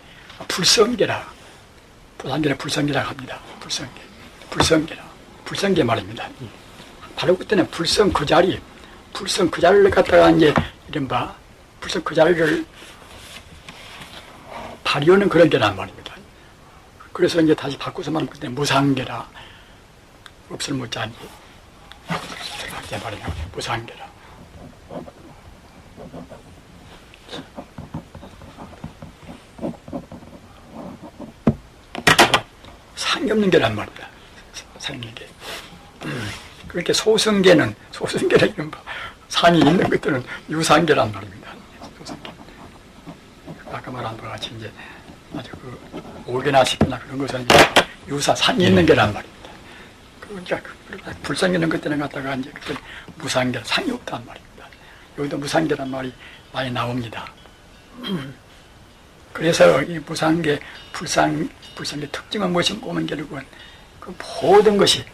불성개라, 보살개를 불성개라고 합니다. 불성개 말입니다. 바로 그때는 불성 그 자리를 갖다가 이제 이른바 불성 그 자리를 발휘하는 그런 개란 말입니다. 그래서 이제 다시 바꿔서 말하면 그때 무상개라, 없을 못자니 이제 말이냐 무상개라. 상이 없는 개란 말입니다. 상이 없는 개. 그렇게 소승계는 이른바 상이 있는 것들은 유상계란 말입니다. 소승계. 아까 말한 바와 같이 이제 아주 그 5개나 10개나 그런 것은 상이 있는 게란 말입니다. 그러니까 불상계 있는 것들은 갖다가 이제 그때 무상계, 상이 없단 말입니다. 여기도 무상계란 말이 많이 나옵니다. 그래서 이 무상계, 불상계 특징은 무엇인가 보면 결국은 그 모든 것이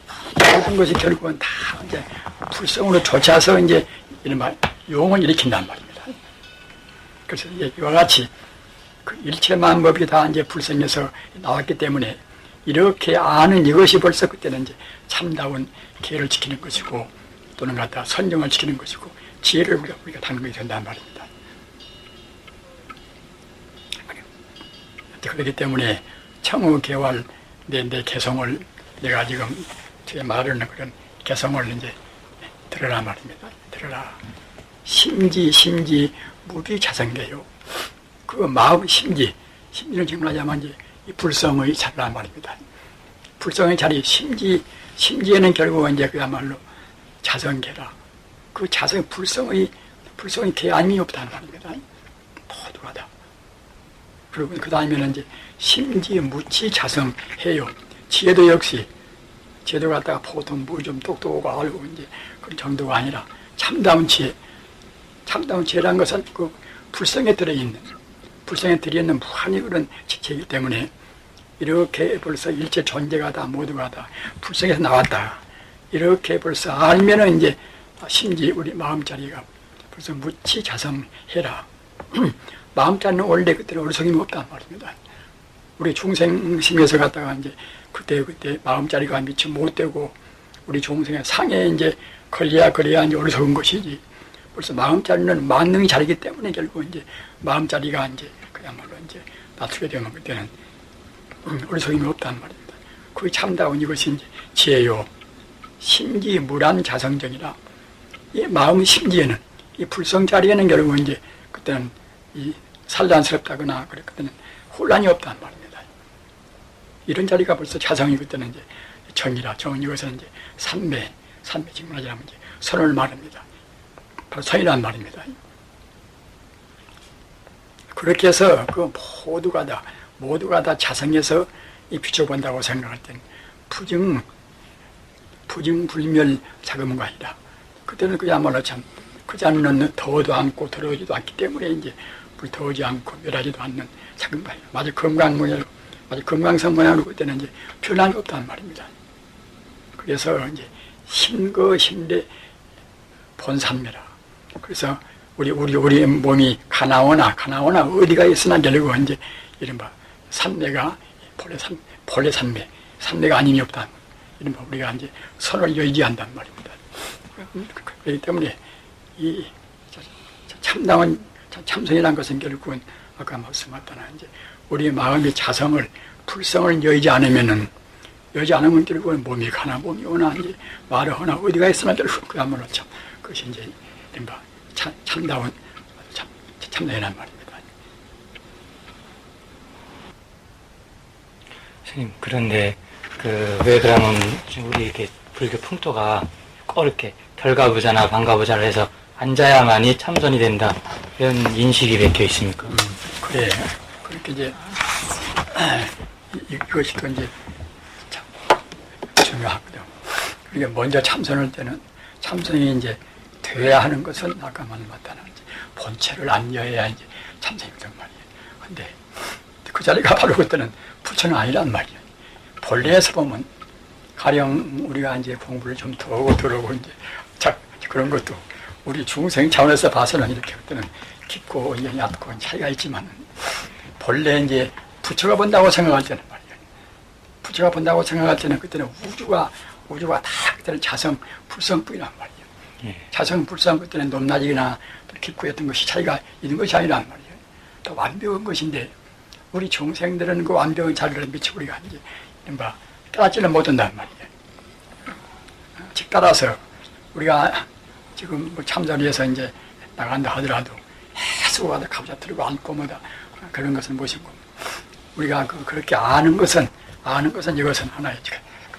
결국은 다 이제 불성으로 쫓아서 이제 이른바 용을 일으킨단 말입니다. 그래서 이와 같이 그 일체만법이 다 이제 불성에서 나왔기 때문에 이렇게 아는 이것이 벌써 그때는 이제 참다운 계를 지키는 것이고 또는 갖다 선정을 지키는 것이고 지혜를 우리가 타는 것이 된단 말입니다. 그렇기 때문에 청의 개활 내 개성을 내가 지금 제 말하는 그런 개성을 이제 들으라 말입니다. 들으라. 심지 무비자성계요. 그 마음 심지는 지금 하자면 이제 이 불성의 자리란 말입니다. 불성의 자리 심지에는 결국은 이제 그야말로 자성계라. 그 불성의 계 아님이 없다는 말입니다. 모두가 다. 그리고 그 다음에는 이제 심지 무치 자성해요. 지혜도 역시 지혜도 갖다가 보통 뭐 좀 똑똑하고 알고 이제 그런 정도가 아니라 참다운 지혜라는 것은 그 불성에 들어있는 무한히 그런 지체이기 때문에 이렇게 벌써 일체 존재가 다 모두가 다 불성에서 나왔다. 이렇게 벌써 알면은 이제 심지 우리 마음자리가 벌써 무치 자성해라. 마음자리는 원래 그때 어리석임이 없단 말입니다. 우리 중생심에서 갔다가 이제 그때 마음자리가 미처 못 되고 우리 중생의 상에 이제 걸려야 이제 어리석은 것이지. 벌써 마음자리는 만능이 자리기 때문에 결국 이제 마음자리가 이제 그야말로 이제 낮추게 되면 그때는 어리석임이 없단 말입니다. 그게 참다운 이것이 이제 지혜요. 심지 무란 자성정이라. 이 마음 심지에는 이 불성 자리에는 결국 이제 그때는 이 산란스럽다거나 그때는 혼란이 없단 말입니다. 이런 자리가 벌써 자성이 그때는 이제 정이라. 정은 이것은 이제 삼매 지금 하자면 이제 선을 말합니다. 바로 선이란 말입니다. 그렇게 해서 그 모두가 다 자성에서 이 비춰본다고 생각할 때는 부증불멸 자금가 아니라 그때는 그야말로 참 그 자리는 더워도 않고 더러워지도 않기 때문에 이제 불태우지 않고 멸하지도 않는 작은 바위. 마치 금강 모양, 마치 금강산 모양으로 그때는 이제 변함이 없단 말입니다. 그래서 이제 힘대 본산매라. 그래서 우리 몸이 가나오나 어디가 있으나 결국 이제 이른바 산매가 본래 산매가 아님이 없다. 이른바 우리가 이제 선을 의지한단 말입니다. 그렇기 때문에 이 참선이라는 것은 결국은 아까 말씀하셨다나 이제 우리의 마음의 자성을 불성을 여의지 않으면 결국은 몸이 가나 몸이 오나 이제 말을 하나 어디가 있으나 결국 그야말로 참 그것이 이제 이른바 참다운 참선이란 말입니다.
스님, 그런데 왜 그러면 우리 이렇게 불교 풍토가 꼭 이렇게 결과부자나 반가부자를 해서 앉아야만이 참선이 된다, 이런 인식이 맥혀 있습니까?
그래. 그렇게 이제 이것이 또 이제 참 중요하거든. 그러니까 먼저 참선할 때는 참선이 이제 돼야 하는 것은 아까 말했다는 본체를 안 여야 이제 참선이거든 말이에요. 근데 그 자리가 바로 그때는 부처는 아니란 말이에요. 본래에서 보면 가령 우리가 이제 공부를 좀 더 하고 들어오고 이제 그런 것도 우리 중생 차원에서 봐서는 이렇게 그때는 깊고 얕고 차이가 있지만 본래 이제 부처가 본다고 생각할 때는 말이에요. 부처가 본다고 생각할 때는 그때는 우주가 다 그때는 자성 불성뿐이란 말이에요. 자성 불성 그때는 높낮이나 깊고 했던 것이 차이가 있는 것이 아니란 말이에요. 또 완벽한 것인데 우리 중생들은 그 완벽한 자리를 미치고 우리가 이제 이른바 깨닫지는 못한단 말이에요. 즉 따라서 우리가 지금 뭐 참선위에서 이제 나간다 하더라도 해수고 가다 가보자 들고 앉고 뭐다 그런 것은 무엇이고 우리가 그렇게 아는 것은 이것은 하나의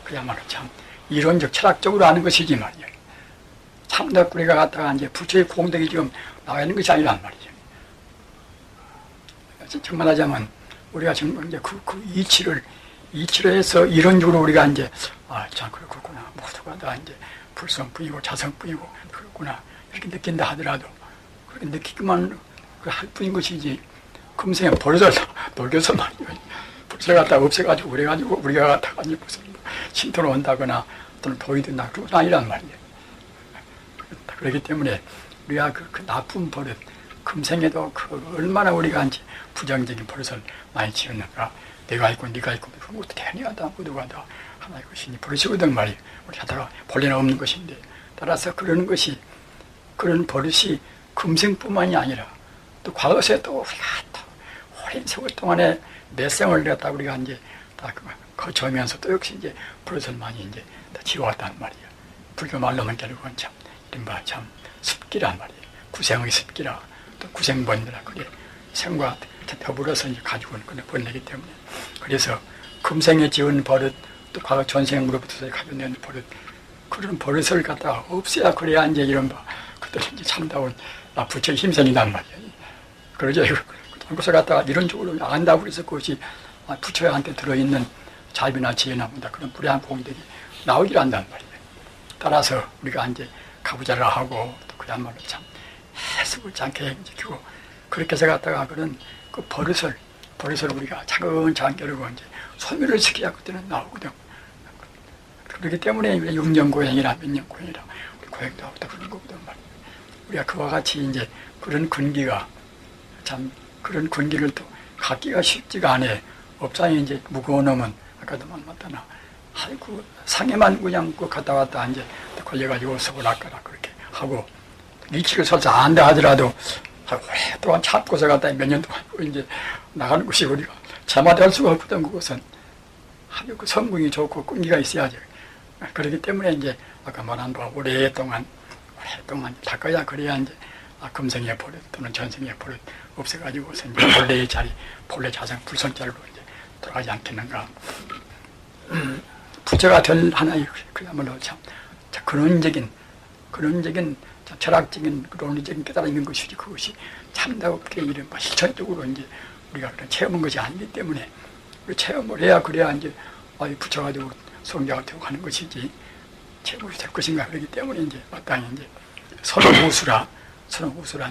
그야말로 참 이론적 철학적으로 아는 것이지 말이에요. 참덕 우리가 갖다가 이제 부처의 공덕이 지금 나와 있는 것이 아니란 말이죠. 정말 하자면 우리가 지금 이제 그 이치를 해서 이론적으로 우리가 이제 참 그렇구나 모두가 다 이제 불성뿐이고 자성뿐이고 그렇구나 이렇게 느낀다 하더라도 그렇게 느끼기만 할 뿐인 것이지 금생에 버릇을 녹여서 말이에요. 불을 갖다가 없애가지고 그래가지고 우리가 갖다가 이제 무슨 신토를 온다거나 또는 도이 된다 그건 아니란 말이에요. 그렇기 때문에 우리가 그 나쁜 버릇 금생에도 얼마나 우리가 이제 부정적인 버릇을 많이 지었는가. 내가 있고 네가 있고 그런 것도 대단하다 모두가 다 하나의 것이니 버릇이거든 말이에요. 우리 하다가 본래는 없는 것인데 따라서 그런 버릇이 금생뿐만이 아니라 또 과거에 또 우리가 또 오랜 세월 동안에 몇 생을 갖다 우리가 이제 다 거쳐오면서 또 역시 이제 버릇을 많이 이제 다 지어왔단 말이에요. 불교 말로는 결국은 참 이른바 참 습기란 말이에요. 구생의 습기라 또 구생번뇌라 그래 생과 더불어서 이제 가지고 있는 그런 번뇌이기 때문에 그래서 금생에 지은 버릇 또 과거 전생으로부터 가지고 있는 버릇 그런 버릇을 갖다가 없애야 그래야 이제 이른바 그때 이제 참다운 부처의 힘선이란 말이에요. 그러죠. 그런 것을 갖다가 이론적으로 안다고 그래서 그것이 부처한테 들어있는 자비나 지혜나 보다 그런 불의한 공덕이 나오질 않단 말이에요. 따라서 우리가 이제 가부좌를 하고 또 그야말로 참 해석을 않게 지키고 그렇게 해서 갖다가 그런 그 버릇을 우리가 차근차근 겨루고 이제 소멸을 시켜야 그때는 나오거든. 그렇기 때문에 6년 고행이라 몇 년 고행이라 우리 고행도 하고 그런 거거든 말이에요. 우리가 그와 같이 이제 그런 근기가 참 그런 근기를 또 갖기가 쉽지가 않아. 업장이 이제 무거운 놈은 아까도 말했잖아. 아이고 상해만 그냥 갔다 왔다 이제 걸려가지고 서울학가라 그렇게 하고 이치를 설사 안다 하더라도 오랫동안 참고서 갔다 몇 년 동안 이제 나가는 것이 우리가 제마다 할 수가 없던 그것은 아주 그 성공이 좋고 끈기가 있어야지. 그렇기 때문에 이제 아까 말한 바와 오랫동안 닦아야 그래야 이제 금생의 버릇 또는 전생의 버릇 없애가지고서 이제 본래의 자리, 본래 자성 불성자리로 이제 돌아가지 않겠는가. 부처가 될 하나의 그야말로 참 근원적인 철학적인 논리적인 깨달음인 것이지 그것이 참다롭게 이런 실천적으로 이제 우리가 그런 체험한 것이 아니기 때문에 우리 체험을 해야 그래야 이제 부처가 되고 성자가 되고 하는 것이지 체험이 될 것인가 그렇기 때문에 이제 마땅히 이제 서로 우수라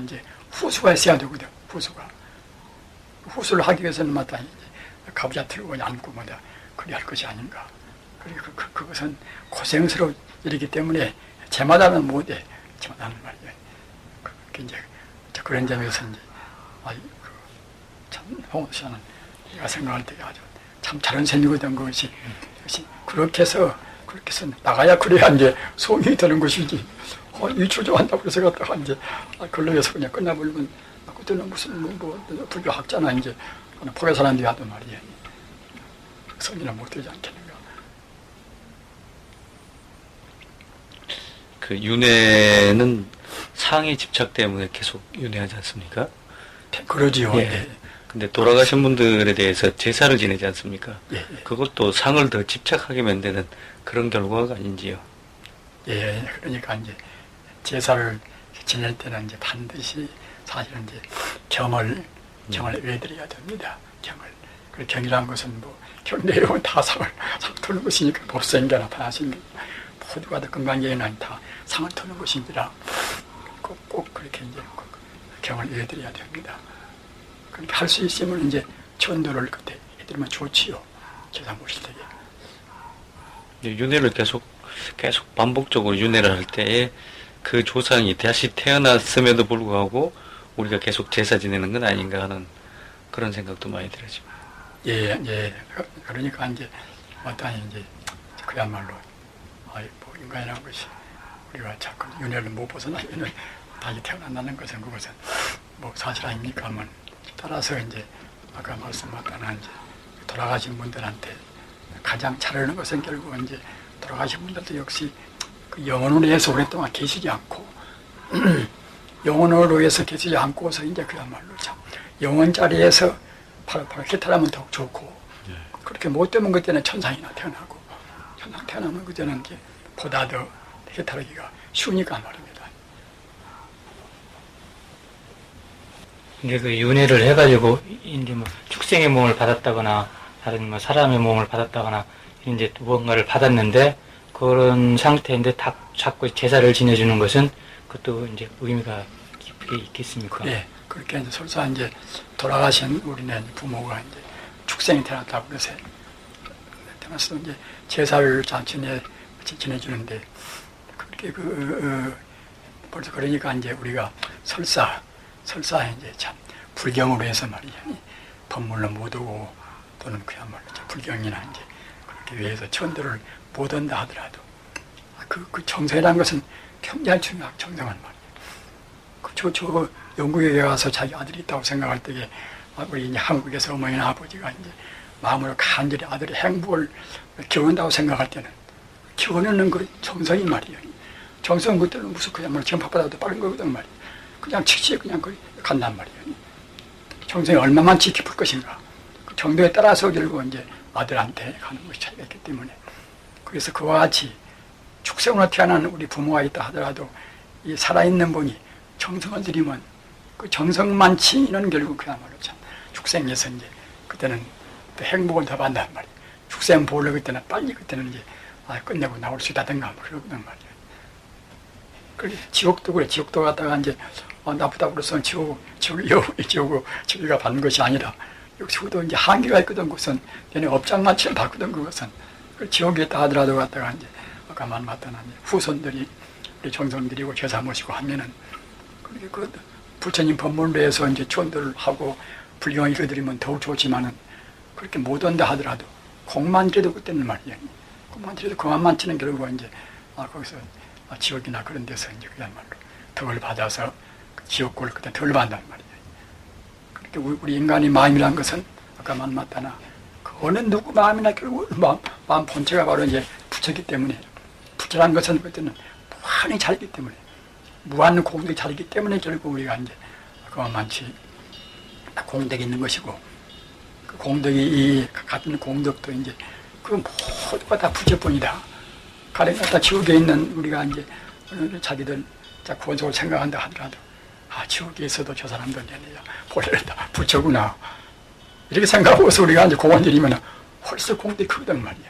이제 후수가 있어야 되거든. 후수가 후술을 하기 위해서는 마땅히 이제 가부좌 들고 앉고 뭐다 그리 할 것이 아닌가. 그리고 그것은 고생스러운 일이기 때문에 제마다는 못해. 제마다는 말이에요. 이제 그런 점에서 이제 참 홍수 씨는 내가 생각할 때 아주 참 잘한 셈이거든 그것이 그렇게 해서 나가야 그래야 이제 소명이 되는 것이지. 이추조한다고 그래서 갔다가 이제 걸러에서 그냥 끝나버리면 그때는 무슨 불교학자나 이제 포교 사람들이 하던 말이에요. 성리는 못 되지 않겠는가.
그 윤회는 상의 집착 때문에 계속 윤회하지 않습니까?
그러지요.
예.
예.
근데 돌아가신 분들에 대해서 제사를 지내지 않습니까?
예.
그것도 상을 더 집착하게 만드는 그런 결과가 아닌지요?
예. 그러니까 이제 제사를 지낼 때는 이제 반드시 사실은 이제 경을 외드려야 됩니다. 경을. 그 경이라는 것은 뭐 경내용은 다 상을 터는 것이니까 법성인가나 다하신 모두가 다 건강계에는 다 상을 터는 것인지라 꼭 그렇게 이제 경을 외드려야 됩니다. 그렇게 할 수 있으면 이제 천도를 그때 해드리면 좋지요. 제사 모실 때에.
윤회를 계속 반복적으로 윤회를 할 때에 그 조상이 다시 태어났음에도 불구하고 우리가 계속 제사 지내는 건 아닌가 하는 그런 생각도 많이 들어지고.
예. 그러니까 이제 마땅히 이제 그야말로 뭐 인간이라는 것이 우리가 자꾸 윤회를 못 벗어나면 다시 태어난다는 것은 그것은 뭐 사실 아닙니까? 하면 따라서 이제 아까 말씀하셨던 이제 돌아가신 분들한테 가장 잘하는 것은 결국 이제 돌아가신 분들도 역시 그 영혼으로 해서 오랫동안 계시지 않고 영혼으로 해서 계시지 않고서 이제 그야말로 참 영혼 자리에서 바로 해탈하면 더욱 좋고 그렇게 못 되면 그때는 천상이나 태어나고 천상 태어나면 그때는 이제 보다 더 해탈하기가 쉬우니까 말입니다.
근데 그 윤회를 해가지고 이제 뭐 축생의 몸을 받았다거나 다른 뭐 사람의 몸을 받았다거나 이제 무언가를 받았는데 그런 상태인데 자꾸 제사를 지내주는 것은 그것도 이제 의미가 깊게 있겠습니까?
예, 그렇게 이제 설사 이제 돌아가신 우리네 부모가 이제 축생이 태어났다고 그래서 태어나서 이제 제사를 잘 지내주는데 그렇게 벌써 그러니까 이제 우리가 설사 이제 참 불경으로 해서 말이야 법물로 못 오고 또는 그야말로 불경이나 이제 그렇게 위해서 천도를 못 온다 하더라도 그 정성이라는 것은 굉장히 중요한 정성한 말이에요. 저 영국에 가서 자기 아들이 있다고 생각할 때에 우리 이제 한국에서 어머니나 아버지가 이제 마음으로 간절히 아들의 행복을 기원한다고 생각할 때는 기원하는 그 정성이 말이에요. 정성 그때는 무슨 그야말로 전파보다도 빠른 거거든 말이에요. 그냥 즉시 그냥 간단 말이에요. 정성이 얼마만치 깊을 것인가. 그 정도에 따라서 결국 이제 아들한테 가는 것이 차이가 있기 때문에 그래서 그와 같이 축생으로 태어난 우리 부모가 있다 하더라도 이 살아있는 분이 정성을 들이면 그 정성만치는 결국 그야말로 참 축생에서 이제 그때는 또 행복을 더 받는단 말이에요. 축생 보러 그때는 빨리 그때는 이제 끝내고 나올 수 있다든가 뭐 그러거든 말이에요. 그래 지옥도 그래 지옥도 갔다가 이제 나쁘다고 그래서 지옥을 받는 것이 아니라 여기서도 이제 한계가 있거든 그것은 얘네 업장만치를 받거든 그것은 지옥에 있다 하더라도 갔다가 이제 아까 말했던 후손들이 우리 정성들이고 제사 모시고 하면은 그렇게 그 부처님 법문으로 해서 이제 천도를 하고 불경을 읽어드리면 더욱 좋지만은 그렇게 못 온다 하더라도 공만 들여도 그때는 말이에요. 공만 들여도 그만만 치는 결국 이제 거기서 지옥이나 그런 데서 이제 그야말로 덕을 받아서 그 지옥골을 그때 덜 받는단 말이에요. 그렇게 우리 인간의 마음이란 것은 아까 말했다나 그 어느 누구 마음이나 결국 마음 본체가 바로 이제 부처이기 때문에 부처란 것은 그때는 무한히 자리기 때문에 무한 공덕이 자리기 때문에 결국 우리가 이제 그만치 공덕이 있는 것이고 그 공덕이 같은 공덕도 이제 그 모두가 다 부처뿐이다. 가령 갖다 지옥에 있는 우리가 이제 자기들 구원속을 생각한다 하더라도 지옥에 있어도 저 사람들 내내야 본래는 다 부처구나 이렇게 생각하고서 우리가 이제 공원 들이면 훨씬 공덕이 크거든 말이야.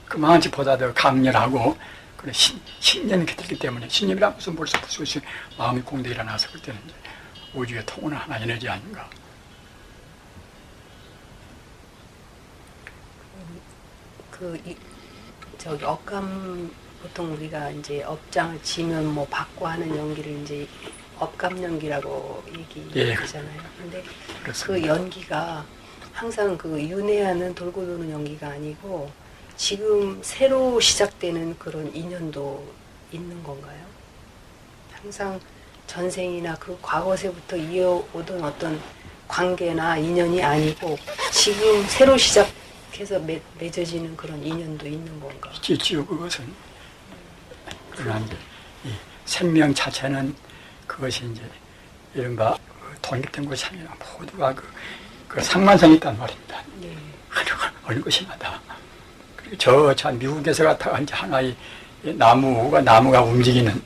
그만치 보다 더 강렬하고 그래 신념이 들기 때문에 신념이란 무슨 벌써 부수시 마음의 공덕이 일어나서 그때는 이제 우주의 통은 하나 에너지 아닌가.
저기 업감 보통 우리가 이제 업장을 지면 뭐 받고 하는 연기를 이제 업감 연기라고 얘기하잖아요. 근데 그 연기가 항상 그 윤회하는 돌고 도는 연기가 아니고 지금 새로 시작되는 그런 인연도 있는 건가요? 항상 전생이나 그 과거세부터 이어오던 어떤 관계나 인연이 아니고 지금 새로 시작해서 맺어지는 그런 인연도 있는 건가?
있지요. 그것은 그러나 이제 이 생명 자체는 그것이 이제 이른바 독립된 것이 아니라 모두가 그 상관성이 있단 말입니다.
네.
어느 것이마다. 그리고 저 미국에서 갖다가 이제 하나의 나무가 움직이는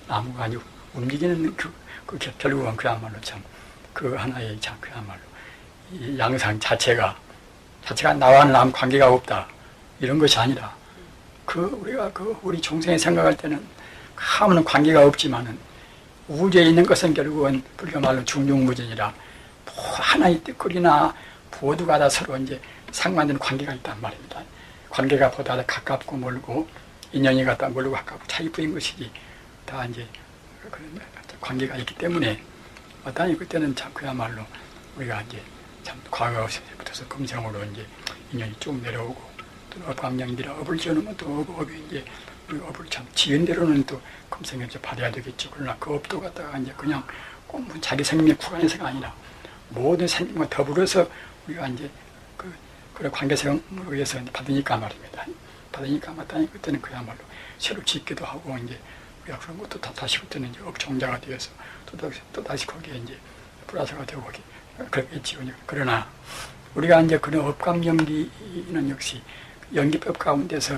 나무가 아니고 움직이는 결국은 그야말로 참 그 하나의 참 그야말로 이 양상 자체가 나와는 아무 관계가 없다 이런 것이 아니라 우리가 우리 중생이 생각할 때는 아무런 관계가 없지만은 우주에 있는 것은 결국은 불교 말로 중중무진이라 하나의 뜻거리나 모두가 다 서로 이제 상관되는 관계가 있단 말입니다. 관계가 보다 가깝고 멀고 인연이 갖다 멀고 가깝고 차이뿐인 것이지 다 이제 그런 관계가 있기 때문에 마땅히 그때는 참 그야말로 우리가 이제 참 과거부터서 금생으로 이제 인연이 쭉 내려오고 또 업감령이라 업을 지어놓으면 또 업이 이제 우리 업을 참 지은 대로는 또 금생에 이제 발휘해야 되겠죠. 그러나 그 업도 갖다가 이제 그냥 꼭 자기 생명 구간에서가 아니라 모든 생명과 더불어서 우리가 이제 그런 관계성으로 해서 받으니까 말입니다. 받으니까 마땅히 그때는 그야말로 새로 짓기도 하고 이제 우리가 그런 것도 다시 그때는 이제 업종자가 되어서 또 다시 거기에 이제 플러스가 되고 그렇겠지요. 그러나 우리가 이제 그런 업감 연기는 역시 연기법 가운데서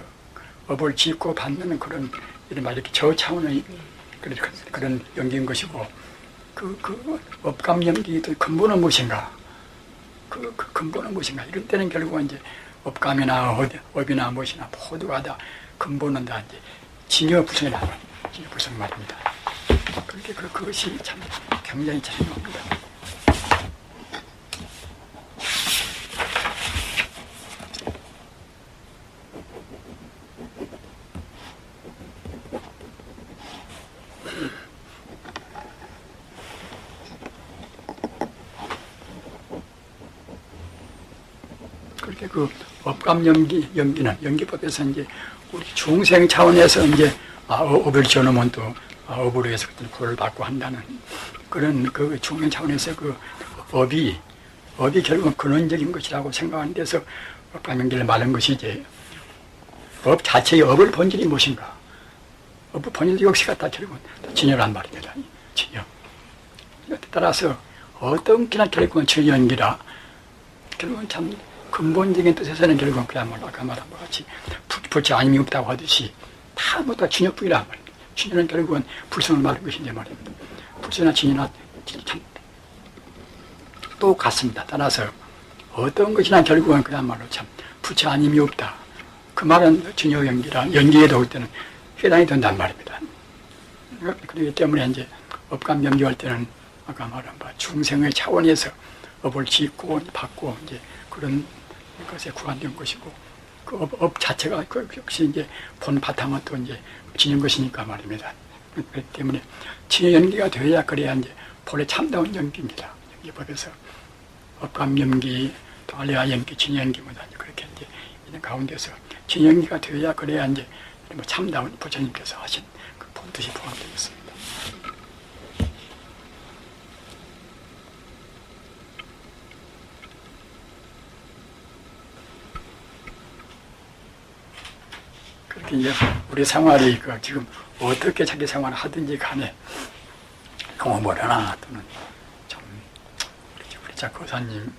업을 짓고 받는 그런 이른바 이렇게 저차원의 그런 연기인 것이고 그 업감 연기의 근본은 무엇인가? 그 근본은 무엇인가? 이런 때는 결국은 이제 업감이나 업이나 무엇이나 모두가 다 근본은 다 이제 진여불성이라는 진여불성 말입니다. 그렇게 그것이 참 굉장히 중요합니다. 그렇게 그 업감 연기는 연기법에서 이제 우리 중생 차원에서 이제 업을 지어놓으면 또 업으로 해서 어떤 구를 받고 한다는 그런 그 중생 차원에서 그 업이 결국은 근원적인 것이라고 생각하는 데서 업감 연기를 말한 것이지 업 자체의 업을 본질이 무엇인가? 업의 본질 역시가 다 결국은 진여란 말입니다. 진여. 따라서 어떤 기나 결국은 진여연기라 결국은 참 근본적인 뜻에서는 결국은 그야말로 아까 말한 것 같이 불체 아님이 없다고 하듯이 다 모두 다 진여뿐이란 말입니다. 진여는 결국은 불성을 말하는 것인데 말입니다. 불성이나 진여나 참 똑같습니다. 따라서 어떤 것이나 결국은 그야말로 참 불체 아님이 없다. 그 말은 진여연기라 연기에도 올 때는 해당이 된단 말입니다. 그렇기 때문에 이제 업감 연기할 때는 아까 말한 바 중생의 차원에서 업을 짓고 받고 이제 그런 것에 구간된 것이고 그 업 자체가 역시 이제 본 바탕은 또 이제 지는 것이니까 말입니다. 그렇기 때문에 진여 연기가 되어야 그래야 이제 본래 참다운 연기입니다. 연기법에서 업감 연기, 또 알레아 연기, 진여 연기보다 그렇게 이제 있는 가운데서 진여 연기가 되어야 그래야 이제 뭐 참다운 부처님께서 하신 그 본뜻이 포함되겠습니다. 그렇게 이제 우리 생활이 지금 어떻게 자기 생활을 하든지 간에 공업을 하나 또는 참 우리 작고사님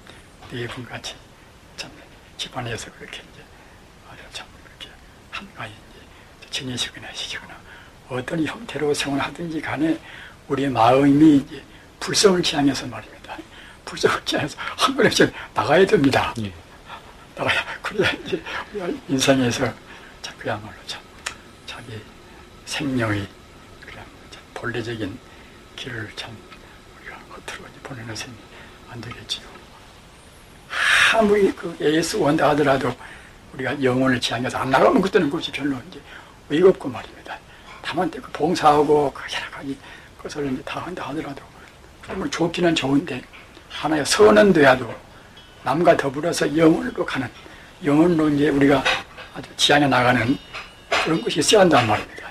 네 분 같이 참 집안에서 그렇게 이제 아주 참 그렇게 한가히 이제 지내시거나 하시거나 어떤 형태로 생활을 하든지 간에 우리의 마음이 이제 불성을 지향해서 말입니다. 불성을 지향해서 한 걸음씩 나가야 됩니다.
예.
나가야 그래야 이제 우리가 인생에서 그야말로 참 자기 생명의 그냥 본래적인 길을 참 우리가 허투루 보내는 셈이 안 되겠지요. 아무리 그 AS 원다 하더라도 우리가 영혼을 지향해서 안 나가면 그때는 그것이 별로 이제 의의가 없고 말입니다. 다만 그 봉사하고 그 여러 가지 것을 이제 다 한다 하더라도 정말 좋기는 좋은데 하나의 선은 돼야도 남과 더불어서 영혼으로 가는 영혼으로 이제 우리가 아주 지향해 나가는 그런 것이 있어야 한단 말입니다.